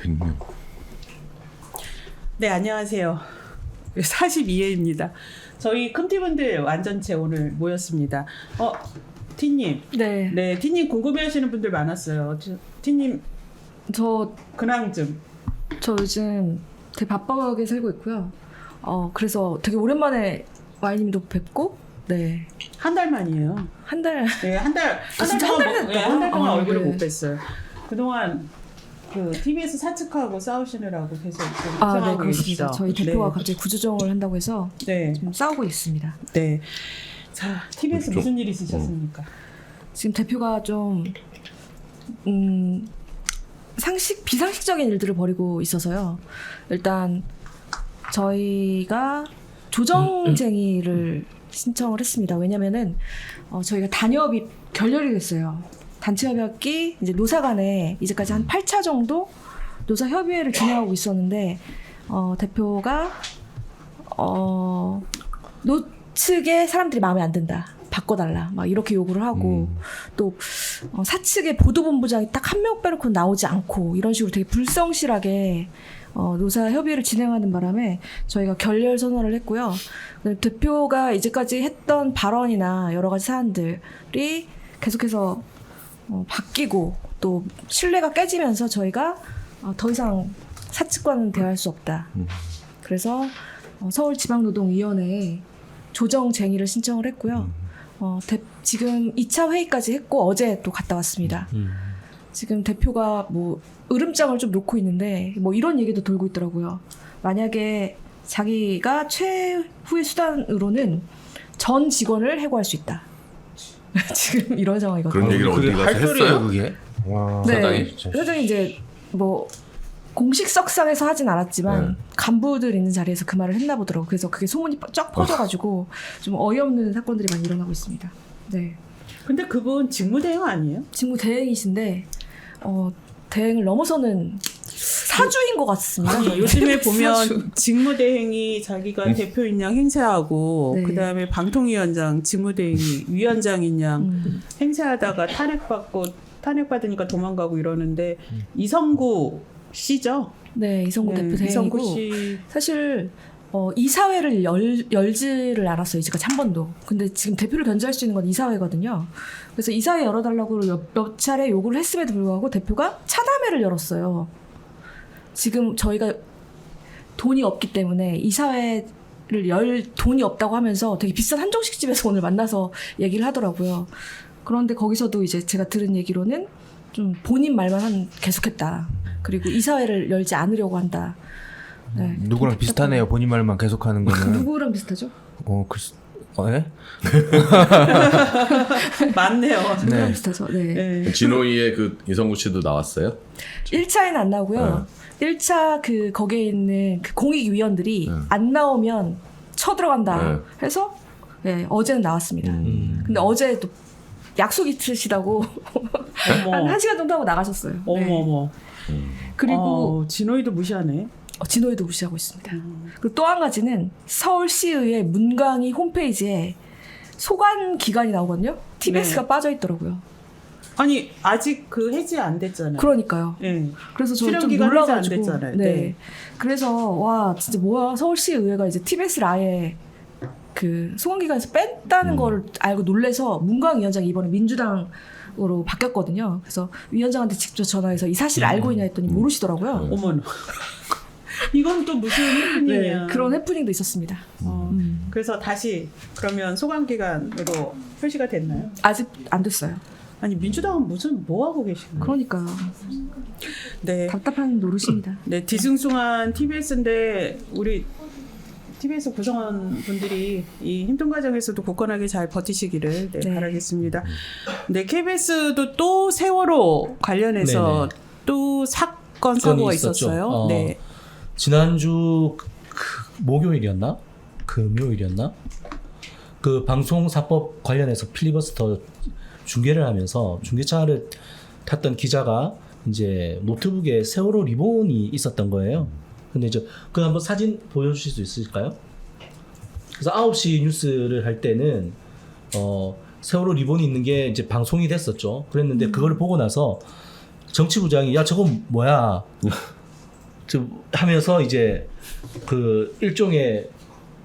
100명. 네, 안녕하세요. 42회입니다. 저희 큼티분들 완전체 오늘 모였습니다. 티님. 네. 네, 티님 궁금해하시는 분들 많았어요. 티님 저 근황 좀. 요즘 되게 바쁘게 살고 있고요. 그래서 되게 오랜만에 와이님도 뵙고, 네. 한 달 만이에요. 한 달. 네, 한 달 진짜 한 달 됐다. 네, 한 달 동안 얼굴을 네. 못 뵀어요. 그동안 그 TBS 사측하고 싸우시느라고 계속 좀 네, 걱정하고 그렇습니다. 계시죠. 저희 대표가 네. 갑자기 구조조정을 한다고 해서 네. 좀 싸우고 있습니다. 네. 자, TBS 그렇죠. 무슨 일 있으셨습니까? 지금 대표가 좀, 비상식적인 일들을 벌이고 있어서요. 일단, 저희가 조정쟁의를 신청을 했습니다. 왜냐면은, 저희가 단협이 결렬이 됐어요. 단체 협약이 이제 노사 간에 이제까지 한 8차 정도 노사 협의회를 진행하고 있었는데, 대표가, 노측의 사람들이 마음에 안 든다. 바꿔달라. 막 이렇게 요구를 하고, 또, 사측의 보도본부장이 딱 한 명 빼놓고 나오지 않고, 이런 식으로 되게 불성실하게, 노사 협의를 진행하는 바람에 저희가 결렬 선언을 했고요. 대표가 이제까지 했던 발언이나 여러 가지 사안들이 계속해서 바뀌고 또 신뢰가 깨지면서 저희가 더 이상 사측과는 대화할 수 없다. 그래서 서울지방노동위원회에 조정쟁의를 신청을 했고요. 지금 2차 회의까지 했고 어제 또 갔다 왔습니다. 지금 대표가 뭐 으름장을 좀 놓고 있는데 뭐 이런 얘기도 돌고 있더라고요. 만약에 자기가 최후의 수단으로는 전 직원을 해고할 수 있다. 지금 이런 상황이거든요. 그런 얘기를 어디 가서 했어요? 그게? 와. 네, 사장이? 사장이 이제 뭐 공식석상에서 하진 않았지만 간부들 있는 자리에서 그 말을 했나 보더라고. 그래서 그게 소문이 쫙 퍼져가지고 좀 어이없는 사건들이 많이 일어나고 있습니다. 네, 근데 그분 직무대행 아니에요? 직무 대행이신데 대행을 넘어서는 사주인 것 같습니다. 아니, 요즘에 사주. 보면 직무대행이 자기가 대표인 양 행세하고 네. 그다음에 방통위원장 직무대행이 위원장인 양 행세하다가 탄핵받으니까 도망가고 이러는데 이성구 씨죠? 네, 이성구 네, 대표 이성구 대행이고 씨. 사실 이사회를 열지를 않았어요. 이제까지 한 번도. 근데 지금 대표를 견제할 수 있는 건 이사회거든요. 그래서 이사회 열어달라고 몇 차례 요구를 했음에도 불구하고 대표가 차담회를 열었어요. 지금 저희가 돈이 없기 때문에 이사회를 열 돈이 없다고 하면서 되게 비싼 한정식 집에서 오늘 만나서 얘기를 하더라고요. 그런데 거기서도 이제 제가 들은 얘기로는 좀 본인 말만 계속했다. 그리고 이사회를 열지 않으려고 한다. 네. 누구랑 비슷하네요. 본인 말만 계속하는 거는. 누구랑 비슷하죠? 예? 맞네요. 누구랑 비슷하죠? 네. 네. 진호이의 그 이성구 씨도 나왔어요? 1차에는 안 나오고요. 1차 거기에 있는 그 공익위원들이 안 나오면 쳐들어간다 해서 네, 어제는 나왔습니다. 근데 어제 또 약속 있으시다고 한 1시간 정도 하고 나가셨어요. 어머. 그리고 진호이도 무시하네. 진호이도 무시하고 있습니다. 그리고 또 한 가지는 서울시의회 문광희 홈페이지에 소관 기간이 나오거든요. TBS가 네. 빠져 있더라고요. 아니 아직 그 해지 안 됐잖아요. 그러니까요. 네. 그래서 저 출연 좀 기간 해지 안 놀라가지고 됐잖아요. 네. 네. 그래서 와 진짜 뭐야 서울시의회가 이제 TBS를 아예 그 소관기관에서 뺐다는 거를 알고 놀래서 문광위원장이 이번에 민주당으로 바뀌었거든요. 그래서 위원장한테 직접 전화해서 이 사실을 알고 있냐 했더니 모르시더라고요. 어머나. 이건 또 무슨 해프닝이야. 네, 그런 해프닝도 있었습니다. 그래서 다시 그러면 소관 기간으로 표시가 됐나요? 아직 안 됐어요. 아니 민주당은 무슨 뭐 하고 계신 거예요? 그러니까 네. 답답한 노릇입니다. 네, 뒤숭숭한 TBS인데 우리 TBS 구성원 분들이 이 힘든 과정에서도 굳건하게 잘 버티시기를 네. 바라겠습니다. 네, KBS도 또 세월호 관련해서 네네. 또 사건 사고가 있었죠. 있었어요. 네. 지난주 목요일이었나? 금요일이었나? 그 방송사법 관련해서 필리버스터 중계를 하면서 중계차를 탔던 기자가 이제 노트북에 세월호 리본이 있었던 거예요. 근데 이제 그 한번 사진 보여주실 수 있을까요? 그래서 9시 뉴스를 할 때는 세월호 리본이 있는 게 이제 방송이 됐었죠. 그랬는데 그걸 보고 나서 정치부장이 야 저건 뭐야? 좀 하면서 이제 그 일종의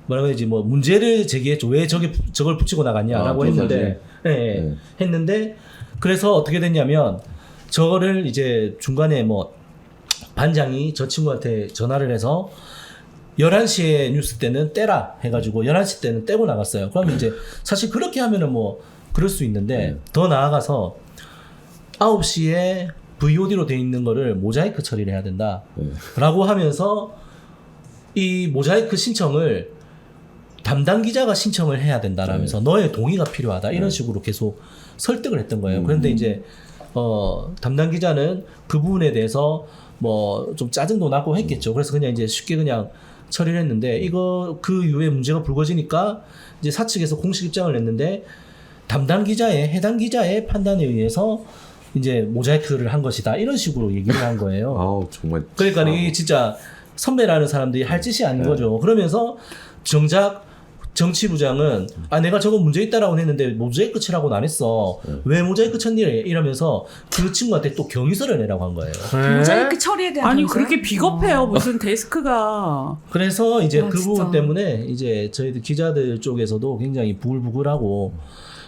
뭐라고 해야지 뭐 문제를 제기했죠. 왜 저걸 붙이고 나갔냐라고 했는데 예, 했는데 그래서 어떻게 됐냐면 저거를 이제 중간에 뭐 반장이 저 친구한테 전화를 해서 11시에 뉴스 때는 떼라 해가지고 11시 때는 떼고 나갔어요. 그러면 이제 사실 그렇게 하면은 뭐 그럴 수 있는데 더 나아가서 9시에 VOD로 돼 있는 거를 모자이크 처리를 해야 된다 라고 하면서 이 모자이크 신청을 담당 기자가 신청을 해야 된다라면서 너의 동의가 필요하다 이런 식으로 계속 설득을 했던 거예요. 그런데 이제 담당 기자는 그 부분에 대해서 뭐 좀 짜증도 나고 했겠죠. 그래서 그냥 이제 쉽게 그냥 처리를 했는데 이거 그 이후에 문제가 불거지니까 이제 사측에서 공식 입장을 냈는데 담당 기자의 해당 기자의 판단에 의해서 이제 모자이크를 한 것이다 이런 식으로 얘기를 한 거예요. 아우 정말. 그러니까 이게 진짜 선배라는 사람들이 할 짓이 아닌 거죠. 그러면서 정작 정치부장은 내가 저거 문제 있다라고 했는데 모자이크 치라고는 안 했어. 왜 모자이크 쳤니? 이러면서 그 친구한테 또 경위서를 내라고 한 거예요. 모자이크 처리에 대한 아니 경고요? 그렇게 비겁해요. 무슨 데스크가. 그래서 이제 아, 그 진짜. 부분 때문에 이제 저희들 기자들 쪽에서도 굉장히 부글부글하고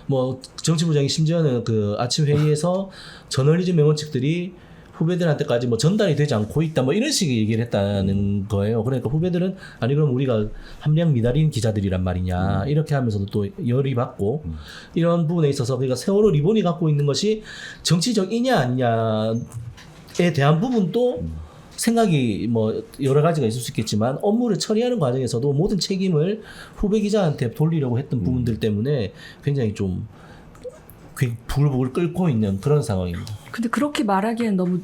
뭐 정치부장이 심지어는 그 아침 회의에서 저널리즘 명언칙들이 후배들한테까지 뭐 전달이 되지 않고 있다 뭐 이런 식의 얘기를 했다는 거예요. 그러니까 후배들은 아니 그럼 우리가 함량 미달인 기자들이란 말이냐 이렇게 하면서도 또 열이 받고 이런 부분에 있어서 그러니까 세월호 리본이 갖고 있는 것이 정치적이냐 아니냐에 대한 부분도 생각이 뭐 여러 가지가 있을 수 있겠지만 업무를 처리하는 과정에서도 모든 책임을 후배 기자한테 돌리려고 했던 부분들 때문에 굉장히 좀 부글부글 끓고 있는 그런 상황입니다. 근데 그렇게 말하기엔 너무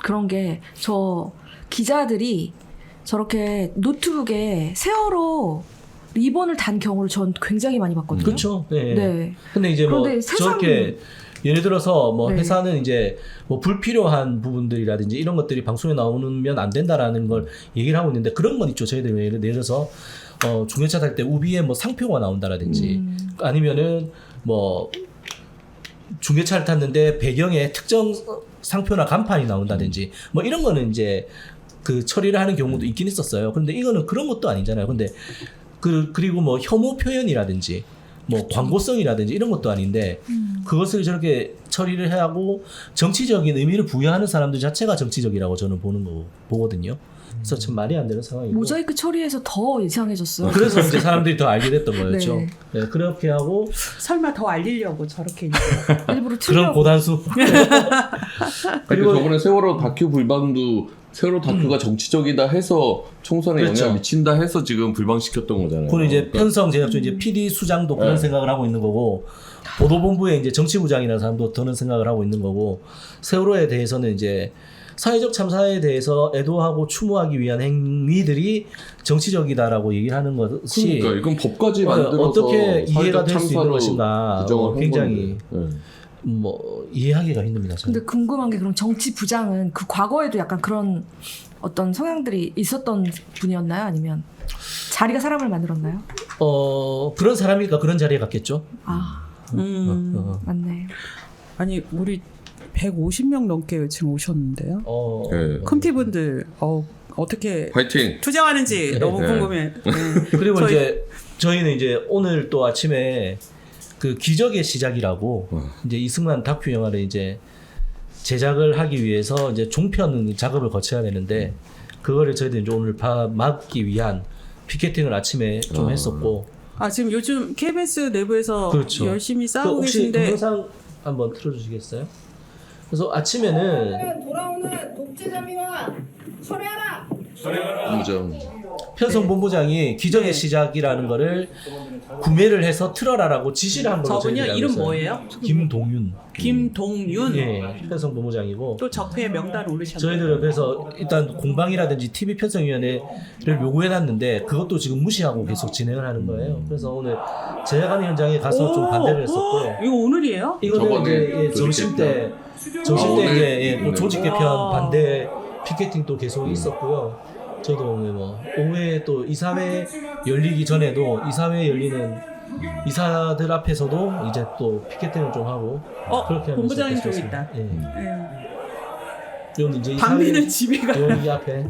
그런 게 저 기자들이 저렇게 노트북에 세월호 리본을 단 경우를 전 굉장히 많이 봤거든요. 그렇죠. 네. 네. 근데 이제 뭐 그런데 세상- 저렇게 예를 들어서 뭐 네. 회사는 이제 뭐 불필요한 부분들이라든지 이런 것들이 방송에 나오면 안 된다라는 걸 얘기를 하고 있는데 그런 건 있죠. 저희들 예를 들어서 중계차 탈 때 우비에 뭐 상표가 나온다라든지 아니면은 뭐 중계차를 탔는데 배경에 특정 상표나 간판이 나온다든지 뭐 이런 거는 이제 그 처리를 하는 경우도 있긴 있었어요. 그런데 이거는 그런 것도 아니잖아요. 근데 그리고 뭐 혐오 표현이라든지 뭐 광고성이라든지 이런 것도 아닌데 그것을 저렇게 처리를 해야 하고 정치적인 의미를 부여하는 사람들 자체가 정치적이라고 저는 보거든요. 그래서 참 말이 안 되는 상황이고. 모자이크 처리해서 더 이상해졌어요. 그래서 이제 사람들이 더 알게 됐던 거였죠. 네. 네, 그렇게 하고 설마 더 알리려고 저렇게 일부러 그런 틀려고. 고단수. 그리고 저번에 세월호 다큐 불방도 세월호 다큐가 정치적이다 해서 총선에 그렇죠. 영향 미친다 해서 지금 불방시켰던 거잖아요. 그건 이제 그러니까 편성 제작조 이제 PD 수장도 그런 네. 생각을 하고 있는 거고 보도본부에 이제 정치부장이라는 사람도 그런 생각을 하고 있는 거고 세월호에 대해서는 이제 사회적 참사에 대해서 애도하고 추모하기 위한 행위들이 정치적이다라고 얘기를 하는 것이 그러니까 이건 법까지 만들어서 어떻게 이해가 될 수 있는 참사로 것인가 부정을 한 굉장히 건데. 뭐 이해하기가 힘듭니다. 저는. 근데 궁금한 게 그럼 정치 부장은 그 과거에도 약간 그런 어떤 성향들이 있었던 분이었나요? 아니면 자리가 사람을 만들었나요? 그런 사람이니까 그런 자리에 갔겠죠. 아 맞네. 아니 우리 150명 넘게 지금 오셨는데요. 네. 컴티분들 어떻게 화이팅. 투쟁하는지 너무 네. 궁금해. 네. 그리고 저희- 이제 저희는 이제 오늘 또 아침에 그 기적의 시작이라고 이제 이승만 다큐 영화를 이제 제작을 하기 위해서 이제 종편 작업을 거쳐야 되는데 그거를 저희들 이제 오늘 막기 위한 피켓팅을 아침에 좀 했었고 지금 요즘 KBS 내부에서 그렇죠. 열심히 그 싸우고 혹시 계신데 동영상 한번 틀어주시겠어요? 그래서 아침에는 돌아오는 독재자미와 철회하라! 인정. 편성본부장이 기적의 시작이라는 거를 구매를 해서 틀어라라고 지시를 한 걸로 저분이요? 저희들이 이름 알고 있어요. 뭐예요? 김동윤. 김동윤. 예, 편성본부장이고 또 적폐의 명단 올리셨네요. 저희들은 그래서 일단 공방이라든지 TV 편성위원회를 요구해놨는데 그것도 지금 무시하고 계속 진행을 하는 거예요. 그래서 오늘 제작하는 현장에 가서 좀 반대를 했었고 이거 오늘이에요? 이거는 저번에 이제 예, 점심 때 오늘? 이제 예, 뭐 조직 개편 와. 반대 피켓팅도 계속 있었고요. 저도 오늘 뭐 오후에 또 이사회 열리기 전에도 이사회 열리는 이사들 앞에서도 이제 또 피켓팅을 좀 하고 그렇게 하면서 본부장님 좀 계속 있다. 예. 네. 요 이제 박민은 집에 가. 여기 앞에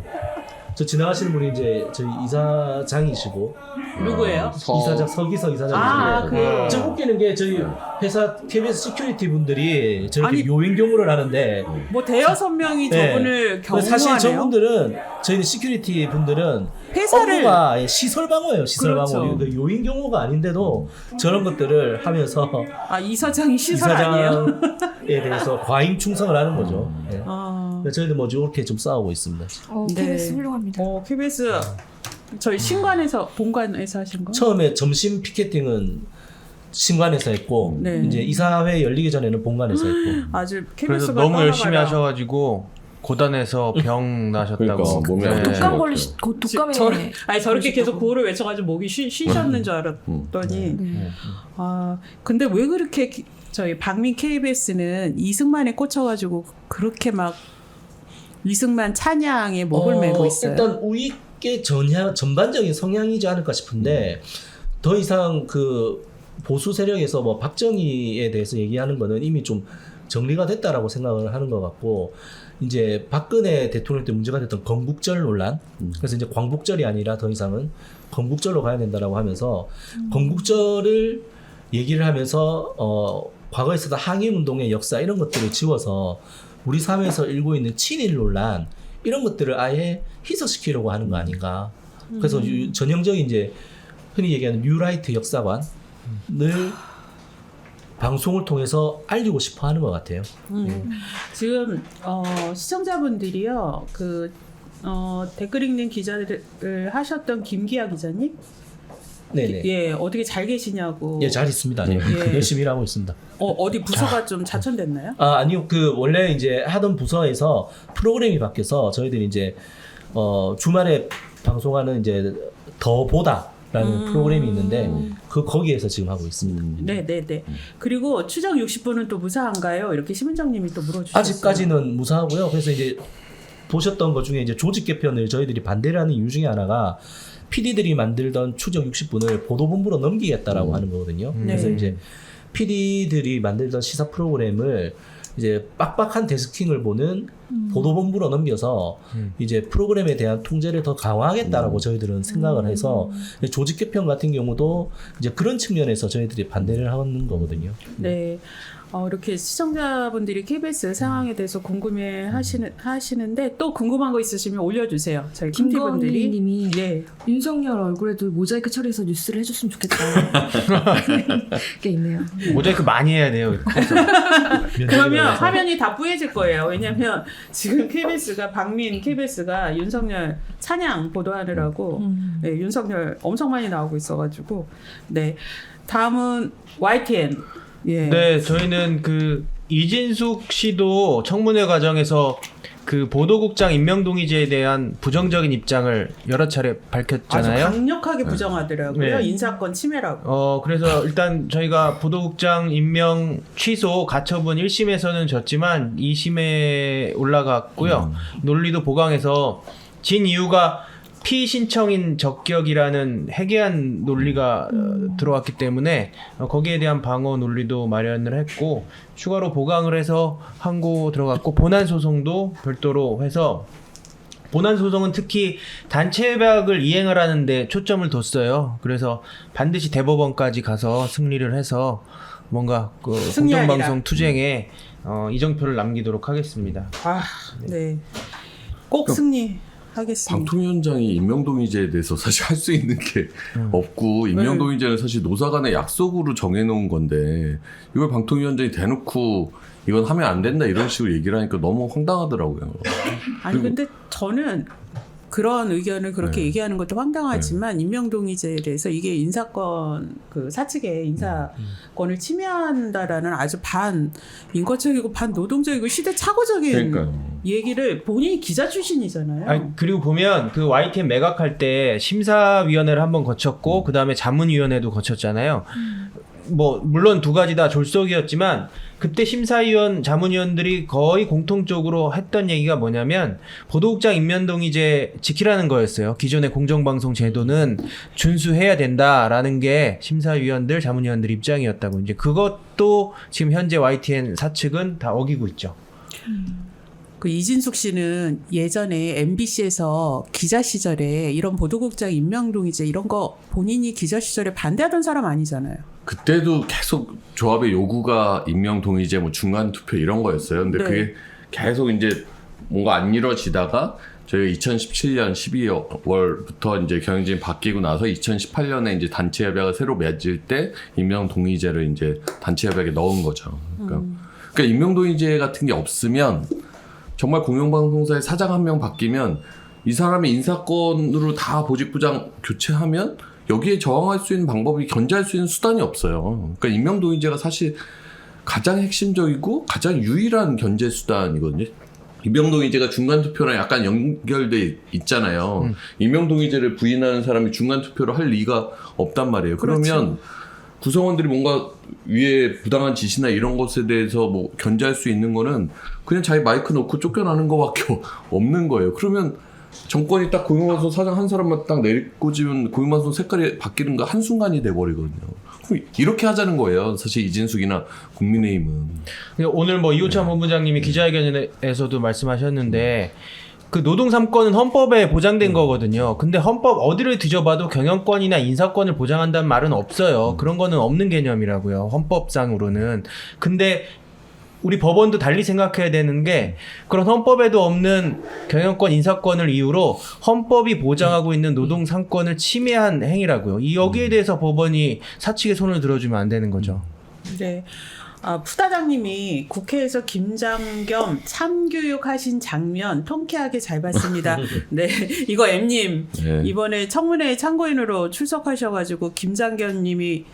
저 지나가시는 분이 이제 저희 이사장이시고 누구예요? 이사장 서기석 이사장이시고 아, 그 좀 웃기는 게 저희 회사 KBS 시큐리티 분들이 저렇게 아니, 요인 경호를 하는데 뭐 대여섯 명이 네. 저분을 경호하네요. 사실 저분들은 저희는 시큐리티 분들은 회사를 업무가 시설 방어예요. 시설 그렇죠. 방어. 그 요인 경호가 아닌데도 저런 것들을 하면서 아 이사장이 시설 아니에요? 이사장에 대해서 과잉 충성을 하는 거죠. 예. 아, 저희도 뭐 이렇게 좀 싸우고 있습니다. 네. KBS 훌륭합니다. KBS 저희 신관에서 본관에서 하신 거? 처음에 점심 피켓팅은 신관에서 했고 네. 이제 이사회 열리기 전에는 본관에서 했고 아주 그래서 KBS가 너무 열심히 하셔가지고 고단에서 병 나셨다고. 그러니까 몸이 안 좋으신 독감 것 걸리 같아요. 곧 독감에 아니 저렇게 계속 구호를 외쳐가지고 목이 쉬셨는 줄 알았더니 아 근데 왜 그렇게 저희 박민 KBS는 이승만에 꽂혀가지고 그렇게 막 이승만 찬양에 목을 메고 있어요. 일단 우익의 전반적인 성향이지 않을까 싶은데 더 이상 그 보수 세력에서 뭐 박정희에 대해서 얘기하는 거는 이미 좀 정리가 됐다라고 생각을 하는 것 같고 이제 박근혜 대통령 때 문제가 됐던 건국절 논란 그래서 이제 광복절이 아니라 더 이상은 건국절로 가야 된다라고 하면서 건국절을 얘기를 하면서 과거에 있었던 항일운동의 역사 이런 것들을 지워서 우리 사회에서 일고 있는 친일 논란 이런 것들을 아예 희석시키려고 하는 거 아닌가. 그래서 전형적인 이제 흔히 얘기하는 뉴라이트 역사관을 방송을 통해서 알리고 싶어 하는 것 같아요. 지금 시청자분들이요 댓글 읽는 기자를 하셨던 김기아 기자님 네네. 예 어떻게 잘 계시냐고 예, 잘 있습니다. 네. 예. 열심히 일하고 있습니다. 어디 부서가 좀 자천됐나요? 아니요. 그 원래 이제 하던 부서에서 프로그램이 바뀌어서 저희들이 이제 주말에 방송하는 이제 더 보다라는 프로그램이 있는데 거기에서 지금 하고 있습니다. 네네네. 그리고 추정 60분은 또 무사한가요? 이렇게 심은정님이 또 물어주셨어요. 아직까지는 무사하고요. 그래서 이제 보셨던 것 중에 이제 조직 개편을 저희들이 반대를 하는 이유 중에 하나가 PD들이 만들던 추정 60분을 보도본부로 넘기겠다라고 하는 거거든요. 그래서 이제 PD들이 만들던 시사 프로그램을 이제 빡빡한 데스킹을 보는 보도본부로 넘겨서 이제 프로그램에 대한 통제를 더 강화하겠다라고 저희들은 생각을 해서 조직 개편 같은 경우도 이제 그런 측면에서 저희들이 반대를 하는 거거든요. 네. 이렇게 시청자분들이 KBS 상황에 대해서 궁금해 하시는데 또 궁금한 거 있으시면 올려주세요. 저희 킴티분들이. 김건희님이 예. 윤석열 얼굴에도 모자이크 처리해서 뉴스를 해줬으면 좋겠다. 게 있네요. 모자이크 많이 해야 돼요. 그러면 화면이 다 뿌얘질 거예요. 왜냐면 지금 박민 KBS가 윤석열 찬양 보도하느라고 네, 윤석열 엄청 많이 나오고 있어가지고 네 다음은 YTN. 예. 네, 저희는 그 이진숙 씨도 청문회 과정에서 그 보도국장 임명동의제에 대한 부정적인 입장을 여러 차례 아주 밝혔잖아요. 강력하게 부정하더라고요. 네. 인사권 침해라고. 그래서 일단 저희가 보도국장 임명 취소 가처분 1심에서는 졌지만 2심에 올라갔고요. 논리도 보강해서 진 이유가 피신청인 적격이라는 해괴한 논리가 들어왔기 때문에 거기에 대한 방어 논리도 마련을 했고 추가로 보강을 해서 항고 들어갔고 본안 소송도 별도로 해서 본안 소송은 특히 단체 협약을 이행을 하는데 초점을 뒀어요. 그래서 반드시 대법원까지 가서 승리를 해서 뭔가 그 승리하리라. 공정방송 투쟁에 이정표를 남기도록 하겠습니다. 네. 꼭 승리하겠습니다. 방통위원장이 임명동의제에 대해서 사실 할 수 있는 게 없고 임명동의제는 사실 노사 간의 약속으로 정해놓은 건데 이걸 방통위원장이 대놓고 이건 하면 안 된다 이런 식으로 얘기를 하니까 너무 황당하더라고요. 아니 근데 저는 그런 의견을 그렇게 얘기하는 것도 황당하지만 임명동의제에 대해서 이게 인사권 그 사측의 인사권을 침해한다라는 아주 반 인권적이고 반 노동적이고 시대착오적인 그러니까요. 얘기를 본인이 기자 출신이잖아요. 그리고 보면 그 YTN 매각할 때 심사위원회를 한번 거쳤고 그 다음에 자문위원회도 거쳤잖아요. 뭐 물론 두 가지 다 졸속이었지만 그때 심사위원, 자문위원들이 거의 공통적으로 했던 얘기가 뭐냐면 보도국장 임명동의제 지키라는 거였어요. 기존의 공정방송 제도는 준수해야 된다라는 게 심사위원들, 자문위원들 입장이었다고. 이제 그것도 지금 현재 YTN 사측은 다 어기고 있죠. 그 이진숙 씨는 예전에 MBC에서 기자 시절에 이런 보도국장 임명동의제 이런 거 본인이 기자 시절에 반대하던 사람 아니잖아요. 그때도 계속 조합의 요구가 임명 동의제 뭐 중간 투표 이런 거였어요. 근데 네. 그게 계속 이제 뭔가 안 이루어지다가 저희가 2017년 12월부터 이제 경영진이 바뀌고 나서 2018년에 이제 단체 협약을 새로 맺을 때 임명 동의제를 이제 단체 협약에 넣은 거죠. 그러니까 임명 동의제 같은 게 없으면 정말 공영방송사의 사장 한 명 바뀌면 이 사람의 인사권으로 다 보직부장 교체하면 여기에 저항할 수 있는 방법이 견제할 수 있는 수단이 없어요. 그러니까 임명동의제가 사실 가장 핵심적이고 가장 유일한 견제 수단이거든요. 임명동의제가 중간투표랑 약간 연결돼 있잖아요. 임명동의제를 부인하는 사람이 중간투표를 할 리가 없단 말이에요. 그러면 구성원들이 뭔가 위에 부당한 지시나 이런 것에 대해서 뭐 견제할 수 있는 거는 그냥 자기 마이크 놓고 쫓겨나는 거밖에 없는 거예요. 그러면 정권이 딱 공영방송 사장 한 사람만 딱 내리꽂으면 공영방송 색깔이 바뀌는 거 한순간이 돼버리거든요. 이렇게 하자는 거예요. 사실 이진숙이나 국민의힘은. 오늘 뭐 이호찬 본부장님이 기자회견에서도 말씀하셨는데 그 노동 3권은 헌법에 보장된 거거든요. 근데 헌법 어디를 뒤져봐도 경영권이나 인사권을 보장한다는 말은 없어요. 그런 거는 없는 개념이라고요. 헌법상으로는. 근데 우리 법원도 달리 생각해야 되는 게 그런 헌법에도 없는 경영권, 인사권을 이유로 헌법이 보장하고 있는 노동 3권을 침해한 행위라고요. 여기에 대해서 법원이 사측의 손을 들어주면 안 되는 거죠. 네. 푸다장님이 국회에서 김장겸 참교육 하신 장면 통쾌하게 잘 봤습니다. 네, 이거 M님 네. 이번에 청문회 참고인으로 출석하셔가지고 김장겸님이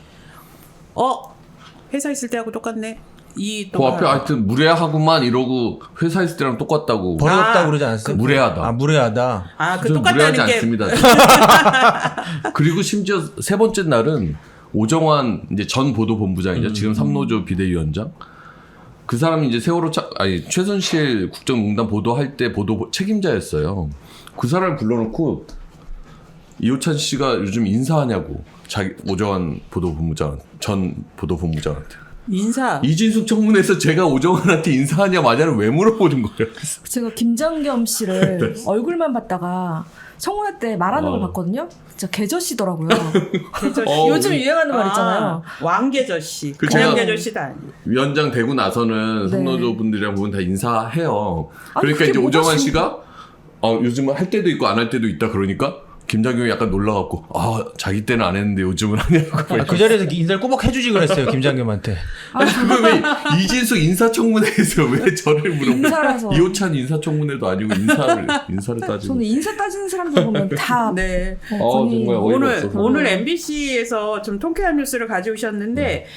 회사 있을 때하고 똑같네. 그 앞에 하여튼 무례하구만 이러고 회사 있을 때랑 똑같다고. 버릇없다고 그러지 않았어요? 무례하다. 무례하다. 그 좀 똑같다는 무례하지 게 않습니다. 그리고 심지어 세 번째 날은 오정환 이제 전 보도본부장이죠. 지금 삼노조 비대위원장. 그 사람이 이제 세월호 최순실 국정농단 보도할 때 보도 책임자였어요. 그 사람을 불러놓고 이호찬 씨가 요즘 인사하냐고 오정환 전 보도본부장한테. 인사. 이진숙 청문회에서 제가 오정환한테 인사하냐 마냐를 왜 물어보는 거예요? 제가 김장겸 씨를 얼굴만 봤다가 청문회 때 말하는 걸 봤거든요. 진짜 개저씨더라고요. 요즘 유행하는 말 있잖아요. 왕개저씨. 그 그냥 제가- 개저씨다 아니에요. 위원장 되고 나서는 네. 삼노조 분들이랑 보면 다 인사해요. 아니, 그러니까 그게 이제 뭐가 오정환 신- 씨가 요즘은 할 때도 있고 안 할 때도 있다 그러니까 김장겸이 약간 놀라갖고 자기 때는 안 했는데 요즘은 하냐고. 그 자리에서 인사를 꼬박 해주지 그랬어요. 김장겸한테. 그걸 왜 이진숙 인사청문회에서 왜 저를 물어보고 인사라서. 이호찬 인사청문회도 아니고 인사를 따지고. 저는 인사 따지는 사람들 보면 다 네. 거의 정말 어이가 없어서. 오늘 MBC에서 좀 통쾌한 뉴스를 가져오셨는데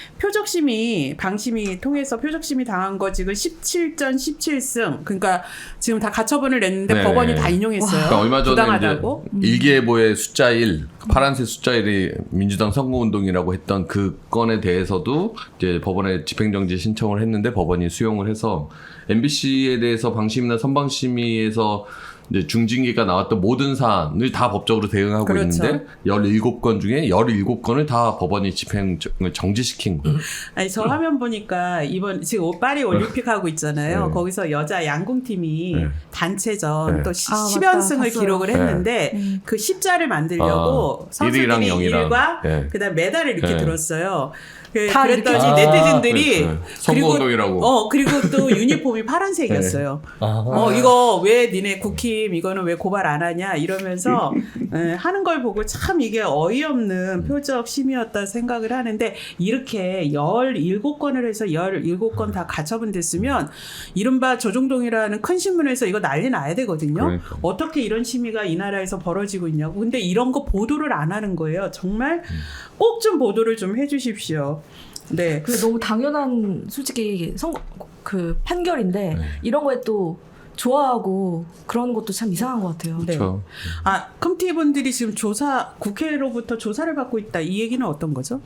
방심이 통해서 표적심이 당한 거 지금 17전 17승. 그러니까 지금 다 가처분을 냈는데 네. 법원이 다 인용했어요. 그러니까 얼마 전에 부당하다고. 이제 일기예보의 숫자 1, 파란색 숫자 1이 민주당 선거운동이라고 했던 그 건에 대해서도 이제 법원에 집행정지 신청을 했는데 법원이 수용을 해서 MBC에 대해서 방심이나 선방심의에서 이제 중징계가 나왔던 모든 사안을 다 법적으로 대응하고 그렇죠. 있는데 17건 중에 17건을 다 법원이 집행을 정지시킨 거예요. 아니 저 화면 보니까 이번 지금 파리 올림픽 하고 있잖아요. 네. 거기서 여자 양궁팀이 네. 단체전 네. 또 맞다. 10연승을 봤어요. 기록을 했는데 네. 그 10자를 만들려고 선수들이 1이랑 0이랑 1과 네. 그다음 메달을 이렇게 네. 들었어요. 다 그랬더니 이렇게- 네티즌들이 선거운동이라고. 그리고 또 유니폼이 파란색이었어요. 아. 이거 왜 니네 국힘 이거는 왜 고발 안 하냐 이러면서 하는 걸 보고 참 이게 어이없는 표적 심이었다 생각을 하는데 이렇게 17건을 해서 17건 다 가처분 됐으면 이른바 조중동이라는 큰 신문에서 이거 난리 나야 되거든요. 그러니까. 어떻게 이런 심의가 이 나라에서 벌어지고 있냐고. 근데 이런 거 보도를 안 하는 거예요. 정말 꼭 좀 보도를 좀 해주십시오. 네. 그 너무 당연한 솔직히 그 판결인데 이런 거에 또 좋아하고 그러는 것도 참 이상한 것 같아요. 네. 그렇죠. 컴티분들이 지금 국회로부터 조사를 받고 있다. 이 얘기는 어떤 거죠?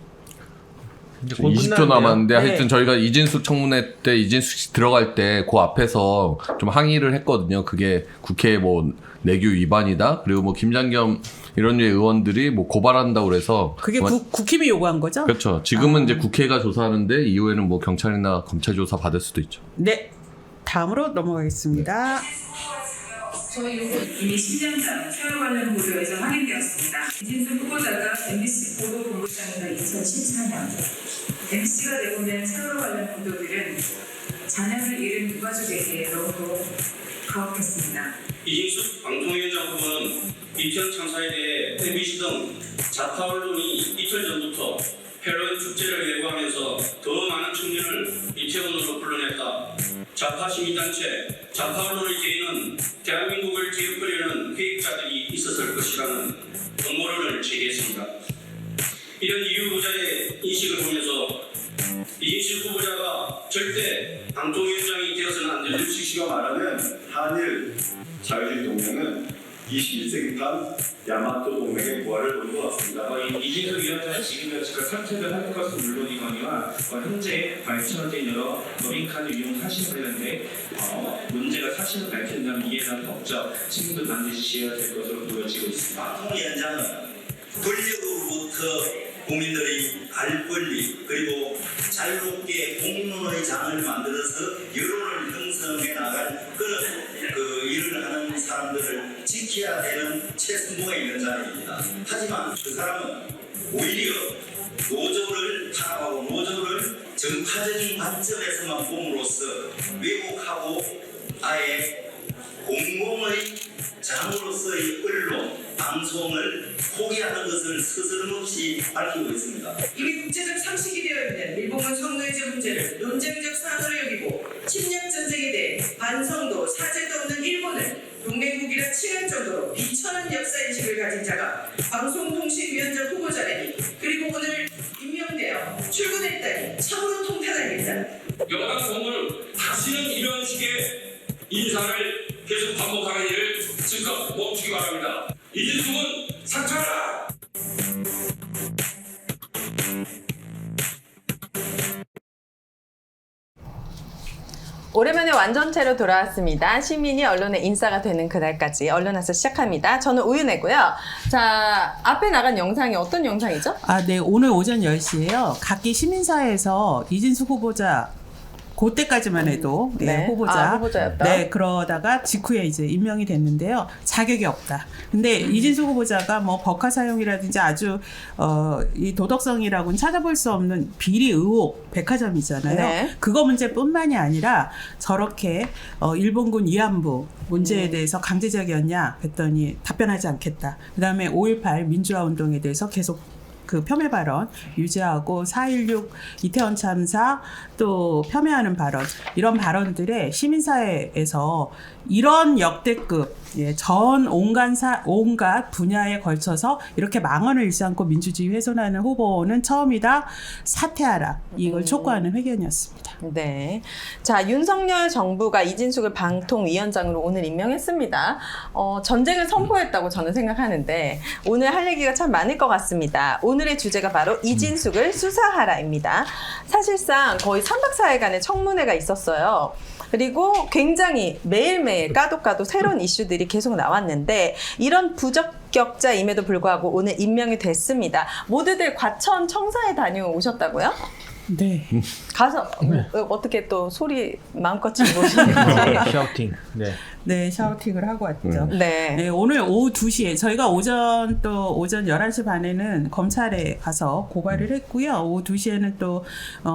곧 20초 끝나는데요. 남았는데 네. 하여튼 저희가 이진숙 청문회 때 이진숙 씨 들어갈 때 그 앞에서 좀 항의를 했거든요. 그게 국회 뭐 내규 위반이다. 그리고 뭐 김장겸 이런 류의 의원들이 뭐 고발한다고 그래서 그게 뭐- 국힘이 요구한 거죠? 그렇죠. 지금은 이제 국회가 조사하는데 이후에는 뭐 경찰이나 검찰 조사 받을 수도 있죠. 네. 다음으로 넘어가겠습니다. 이미 10년 전 세월 관련 보도에서 확인되었습니다. 이진수 후보자가 MBC 보도본부장이다 2014년. MBC가 내보낸 세월 관련 보도들은 자녀를 잃은 유가족에게 너무도 가혹했습니다. 이진수 방통위원장 후보는 이태원 참사에 대해 MBC 등 좌파 언론이 이틀 전부터 헬로윈 축제를 예고하면서 더 많은 청년을 이태원으로 불러냈다. 좌파 시민단체, 좌파 언론의 개인은 대한민국을 개혁하려는 계획자들이 있었을 것이라는 음모론을 제기했습니다. 이런 이 후보자의 인식을 보면서 이진수 후보자가 절대 방통위원장이 되어서는 안 되는 이진수 씨가 말하는 한일 자유주의 동맹은 21세기판 야마토 동맹의 부활을 노린 것 같습니다. 이진수 위원장은 지금 선택을 할 것은 물론이거니와 현재 발전된 여러 법인카드 이용하시면 되는데 문제가 사실을 밝힌다면 이에 대한 법적 책임도 반드시 지어야 될 것으로 보여지고 있습니다. 방통위원장은 권력으로부터 국민들이 알 권리 그리고 자유롭게 공론의 장을 만들어서 여론을 형성해 나갈 그 일을 하는 사람들을 지켜야 되는 최선봉의 위원장입니다. 하지만 그 사람은 오히려 노조를 탄압하고 노조를 정파적인 관점에서만 봄으로써 왜곡하고 아예 공공의 장으로서의 언론, 방송을 포기하는 것을 스스럼없이 밝히고 있습니다. 이미 국제적 상식이 되어 있는 일본군 성노예제 문제를 논쟁적 사안으로 여기고 침략 전쟁에 대해 반성도 사죄도 없는 일본을 동맹국이라 칭할 정도로 비천한 역사 인식을 가진 자가 방송통신위원장 후보자라니 그리고 오늘 임명되어 출근했다니 참으로 통탄한 일이다. 여당 정부는 다시는 이런 식의 인사를 계속 반복하는 일을 즉각 멈추기 바랍니다. 이진숙은 사퇴하라! 오랜만에 완전체로 돌아왔습니다. 시민이 언론의 인싸가 되는 그날까지 언론에서 시작합니다. 저는 우윤혜고요. 자, 앞에 나간 영상이 어떤 영상이죠? 네, 오늘 오전 10시에요. 각기 시민사회에서 이진수 후보자 그때까지만 해도 네. 후보자. 후보자였다. 네, 그러다가 직후에 이제 임명이 됐는데요. 자격이 없다. 근데 이진수 후보자가 뭐 법카 사용이라든지 아주 이 도덕성이라고는 찾아볼 수 없는 비리 의혹 백화점이잖아요. 네. 그거 문제뿐만이 아니라 저렇게 일본군 위안부 문제에 대해서 강제적이었냐 했더니 답변하지 않겠다. 그다음에 5.18 민주화 운동에 대해서 계속 그 폄훼 발언 유지하고 4.16 이태원 참사 또 폄훼하는 발언 이런 발언들에 시민사회에서 이런 역대급 전 온갖 분야에 걸쳐서 이렇게 망언을 일삼고 민주주의 훼손하는 후보는 처음이다. 사퇴하라. 이걸 촉구하는 회견이었습니다. 네. 자, 윤석열 정부가 이진숙을 방통위원장으로 오늘 임명했습니다. 전쟁을 선포했다고 저는 생각하는데 오늘 할 얘기가 참 많을 것 같습니다. 오늘의 주제가 바로 이진숙을 수사하라입니다. 사실상 거의 3박 4일간의 청문회가 있었어요. 그리고 굉장히 매일매일 까도 새로운 이슈들이 계속 나왔는데 이런 부적격자임에도 불구하고 오늘 임명이 됐습니다. 모두들 과천 청사에 다녀오셨다고요? 네. 가서 어떻게 또 소리 마음껏 지르고 오셨는지. 샤우팅. 네. 네, 샤우팅을 하고 왔죠. 네. 네, 오늘 오후 2시에 저희가 오전 11시 반에는 검찰에 가서 고발을 했고요. 오후 2시에는 또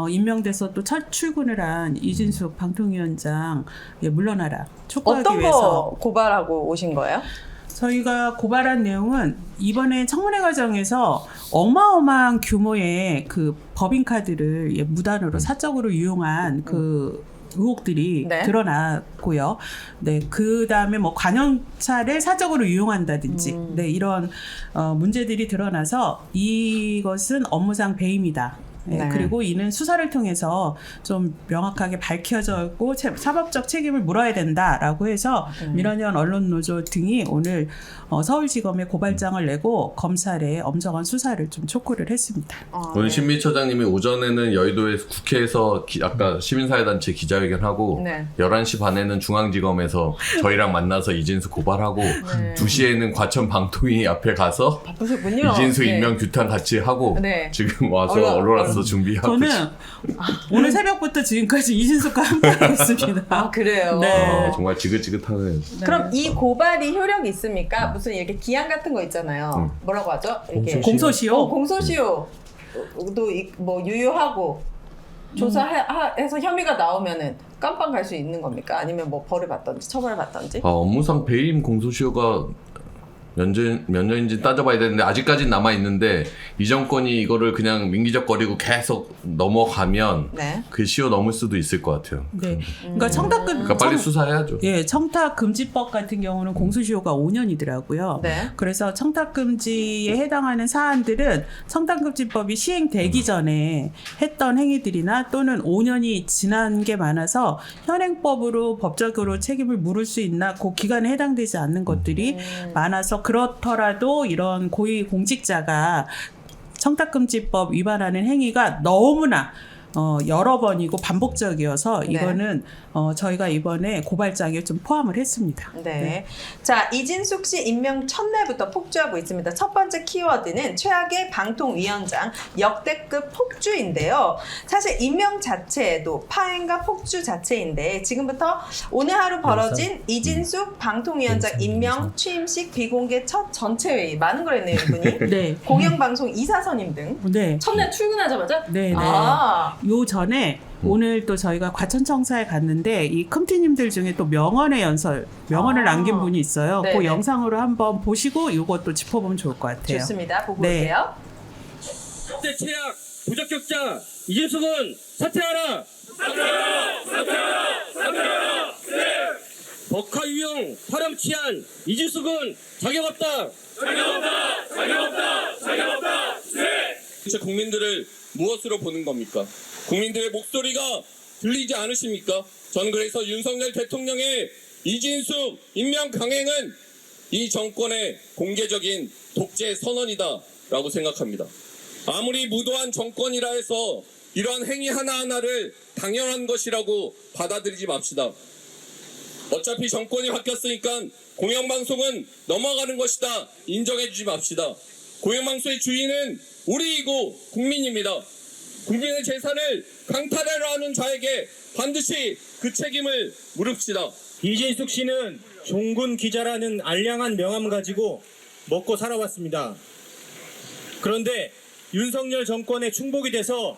임명돼서 또 첫 출근을 한 이진숙 방통위원장 물러나라 촉구하기 어떤 위해서 거 고발하고 오신 거예요? 저희가 고발한 내용은 이번에 청문회 과정에서 어마어마한 규모의 그 법인카드를 무단으로 사적으로 이용한 그 의혹들이 네. 드러났고요. 네, 그 다음에 뭐 관영차를 사적으로 이용한다든지, 네, 이런 문제들이 드러나서 이것은 업무상 배임이다. 네, 네. 그리고 이는 수사를 통해서 좀 명확하게 밝혀졌고 사법적 책임을 물어야 된다라고 해서 민원연 언론노조 등이 오늘 서울지검에 고발장을 내고 검찰에 엄정한 수사를 좀 촉구를 했습니다. 오늘 신미처장님이 오전에는 여의도에서 국회에서 아까 시민사회단체 기자회견하고 네. 11시 반에는 중앙지검에서 저희랑 만나서 이진수 고발하고 2시에는 과천 방통위 앞에 가서 바쁘셨군요. 이진수 네. 임명 규탄 같이 하고 네. 지금 와서 언론 언론와서 가서 준비하고. 저는 오늘 새벽부터 지금까지 이진숙과 함께하고 있습니다. 아, 그래요? 네. 정말 지긋지긋하네. 그럼 이 고발이 효력이 있습니까? 무슨 이렇게 기한 같은 거 있잖아요. 뭐라고 하죠? 이렇게 공소시효. 공소시효도 뭐 유효하고 조사해서 혐의가 나오면은 깜빵 갈 수 있는 겁니까? 아니면 뭐 벌을 받던지 처벌을 받던지? 업무상 배임 공소시효가 몇 년인지 따져봐야 되는데 아직까지는 남아 있는데 이 정권이 이거를 그냥 민기적거리고 계속 넘어가면 네. 그 시효 넘을 수도 있을 것 같아요. 네. 그러니까 그러니까 빨리 수사해야죠. 예, 청탁금지법 같은 경우는 공소시효가 5년이더라고요. 네. 그래서 청탁금지에 해당하는 사안들은 청탁금지법이 시행되기 전에 했던 행위들이나 또는 5년이 지난 게 많아서 현행법으로 법적으로 책임을 물을 수 있나 그 기간에 해당되지 않는 것들이 많아서 그렇더라도 이런 고위 공직자가 청탁금지법 위반하는 행위가 너무나 여러 번이고 반복적이어서 네. 이거는 저희가 이번에 고발장에 좀 포함을 했습니다. 네. 자, 이진숙 씨 임명 첫날부터 폭주하고 있습니다. 첫 번째 키워드는 최악의 방통위원장 역대급 폭주인데요. 사실 임명 자체도 파행과 폭주 자체인데 지금부터 오늘 하루 벌어진 이진숙 방통위원장 임명 취임식 비공개 첫 전체 회의 많은 걸 했네요, 이분이. 네. 공영방송 이사선임 등. 네. 첫날 출근하자마자? 네, 네. 아, 요 전에 오늘 또 저희가 과천청사에 갔는데 이 컴티님들 중에 또 명언을 남긴 분이 있어요. 네네. 그 영상으로 한번 보시고 이것도 짚어보면 좋을 것 같아요. 좋습니다. 보고 네. 오세요. 역대 최악 부적격자 이진숙은 사퇴하라. 법카 유형 파렴치한 이진숙은 자격 없다. 도대체 국민들을 무엇으로 보는 겁니까? 국민들의 목소리가 들리지 않으십니까? 저는 그래서 윤석열 대통령의 이진숙 임명 강행은 이 정권의 공개적인 독재 선언이다라고 생각합니다. 아무리 무도한 정권이라 해서 이러한 행위 하나하나를 당연한 것이라고 받아들이지 맙시다. 어차피 정권이 바뀌었으니까 공영방송은 넘어가는 것이다. 인정해주지 맙시다. 공영방송의 주인은 우리이고 국민입니다. 국민의 재산을 강탈하려 하는 자에게 반드시 그 책임을 물읍시다. 이진숙 씨는 종군 기자라는 알량한 명함 가지고 먹고 살아왔습니다. 그런데 윤석열 정권에 충복이 돼서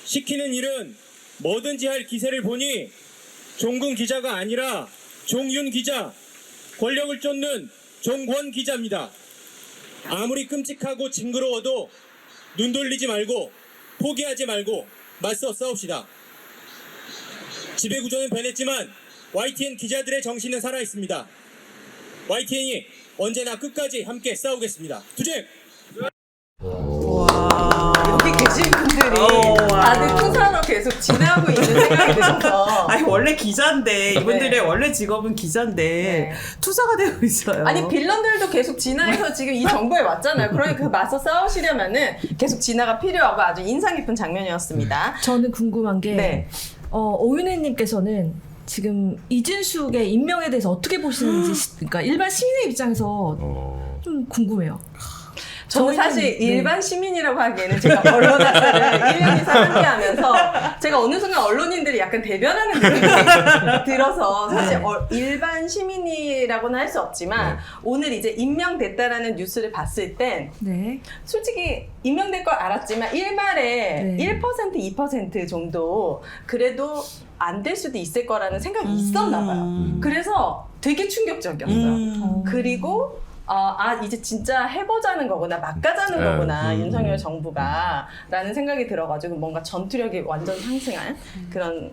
시키는 일은 뭐든지 할 기세를 보니 종군 기자가 아니라 종윤 기자, 권력을 쫓는 종권 기자입니다. 아무리 끔찍하고 징그러워도 눈 돌리지 말고 포기하지 말고 맞서 싸웁시다. 지배구조는 변했지만 YTN 기자들의 정신은 살아있습니다. YTN이 언제나 끝까지 함께 싸우겠습니다. 투쟁! 여기 계신 분들이 다들 투사로 계속 지나고 있는 생각이 들어서. 아니 원래 기자인데 이분들의 네. 원래 직업은 기자인데 네. 투사가 되고 있어요. 아니 빌런들도 계속 진화해서 지금 이 정부에 왔잖아요. 그러니까 그 맞서 싸우시려면은 계속 진화가 필요하고 아주 인상 깊은 장면이었습니다. 저는 궁금한 게 네. 오윤혜님께서는 지금 이진숙의 임명에 대해서 어떻게 보시는지 그러니까 일반 시민의 입장에서 좀 궁금해요. 저는 저희는- 사실 네. 일반 시민이라고 하기에는 제가 언론학사를 1년 이상 함께하면서 제가 어느 순간 언론인들이 약간 대변하는 느낌이 들어서 사실 일반 시민이라고는 할 수 없지만 오늘 이제 임명됐다라는 뉴스를 봤을 땐 네. 솔직히 임명될 걸 알았지만 일말에 네. 1% 2% 정도 그래도 안 될 수도 있을 거라는 생각이 있었나 봐요. 그래서 되게 충격적이었어요. 그리고 이제 진짜 해보자는 거구나, 막가자는 거구나, 윤석열 정부가 라는 생각이 들어가지고 뭔가 전투력이 완전 상승한 그런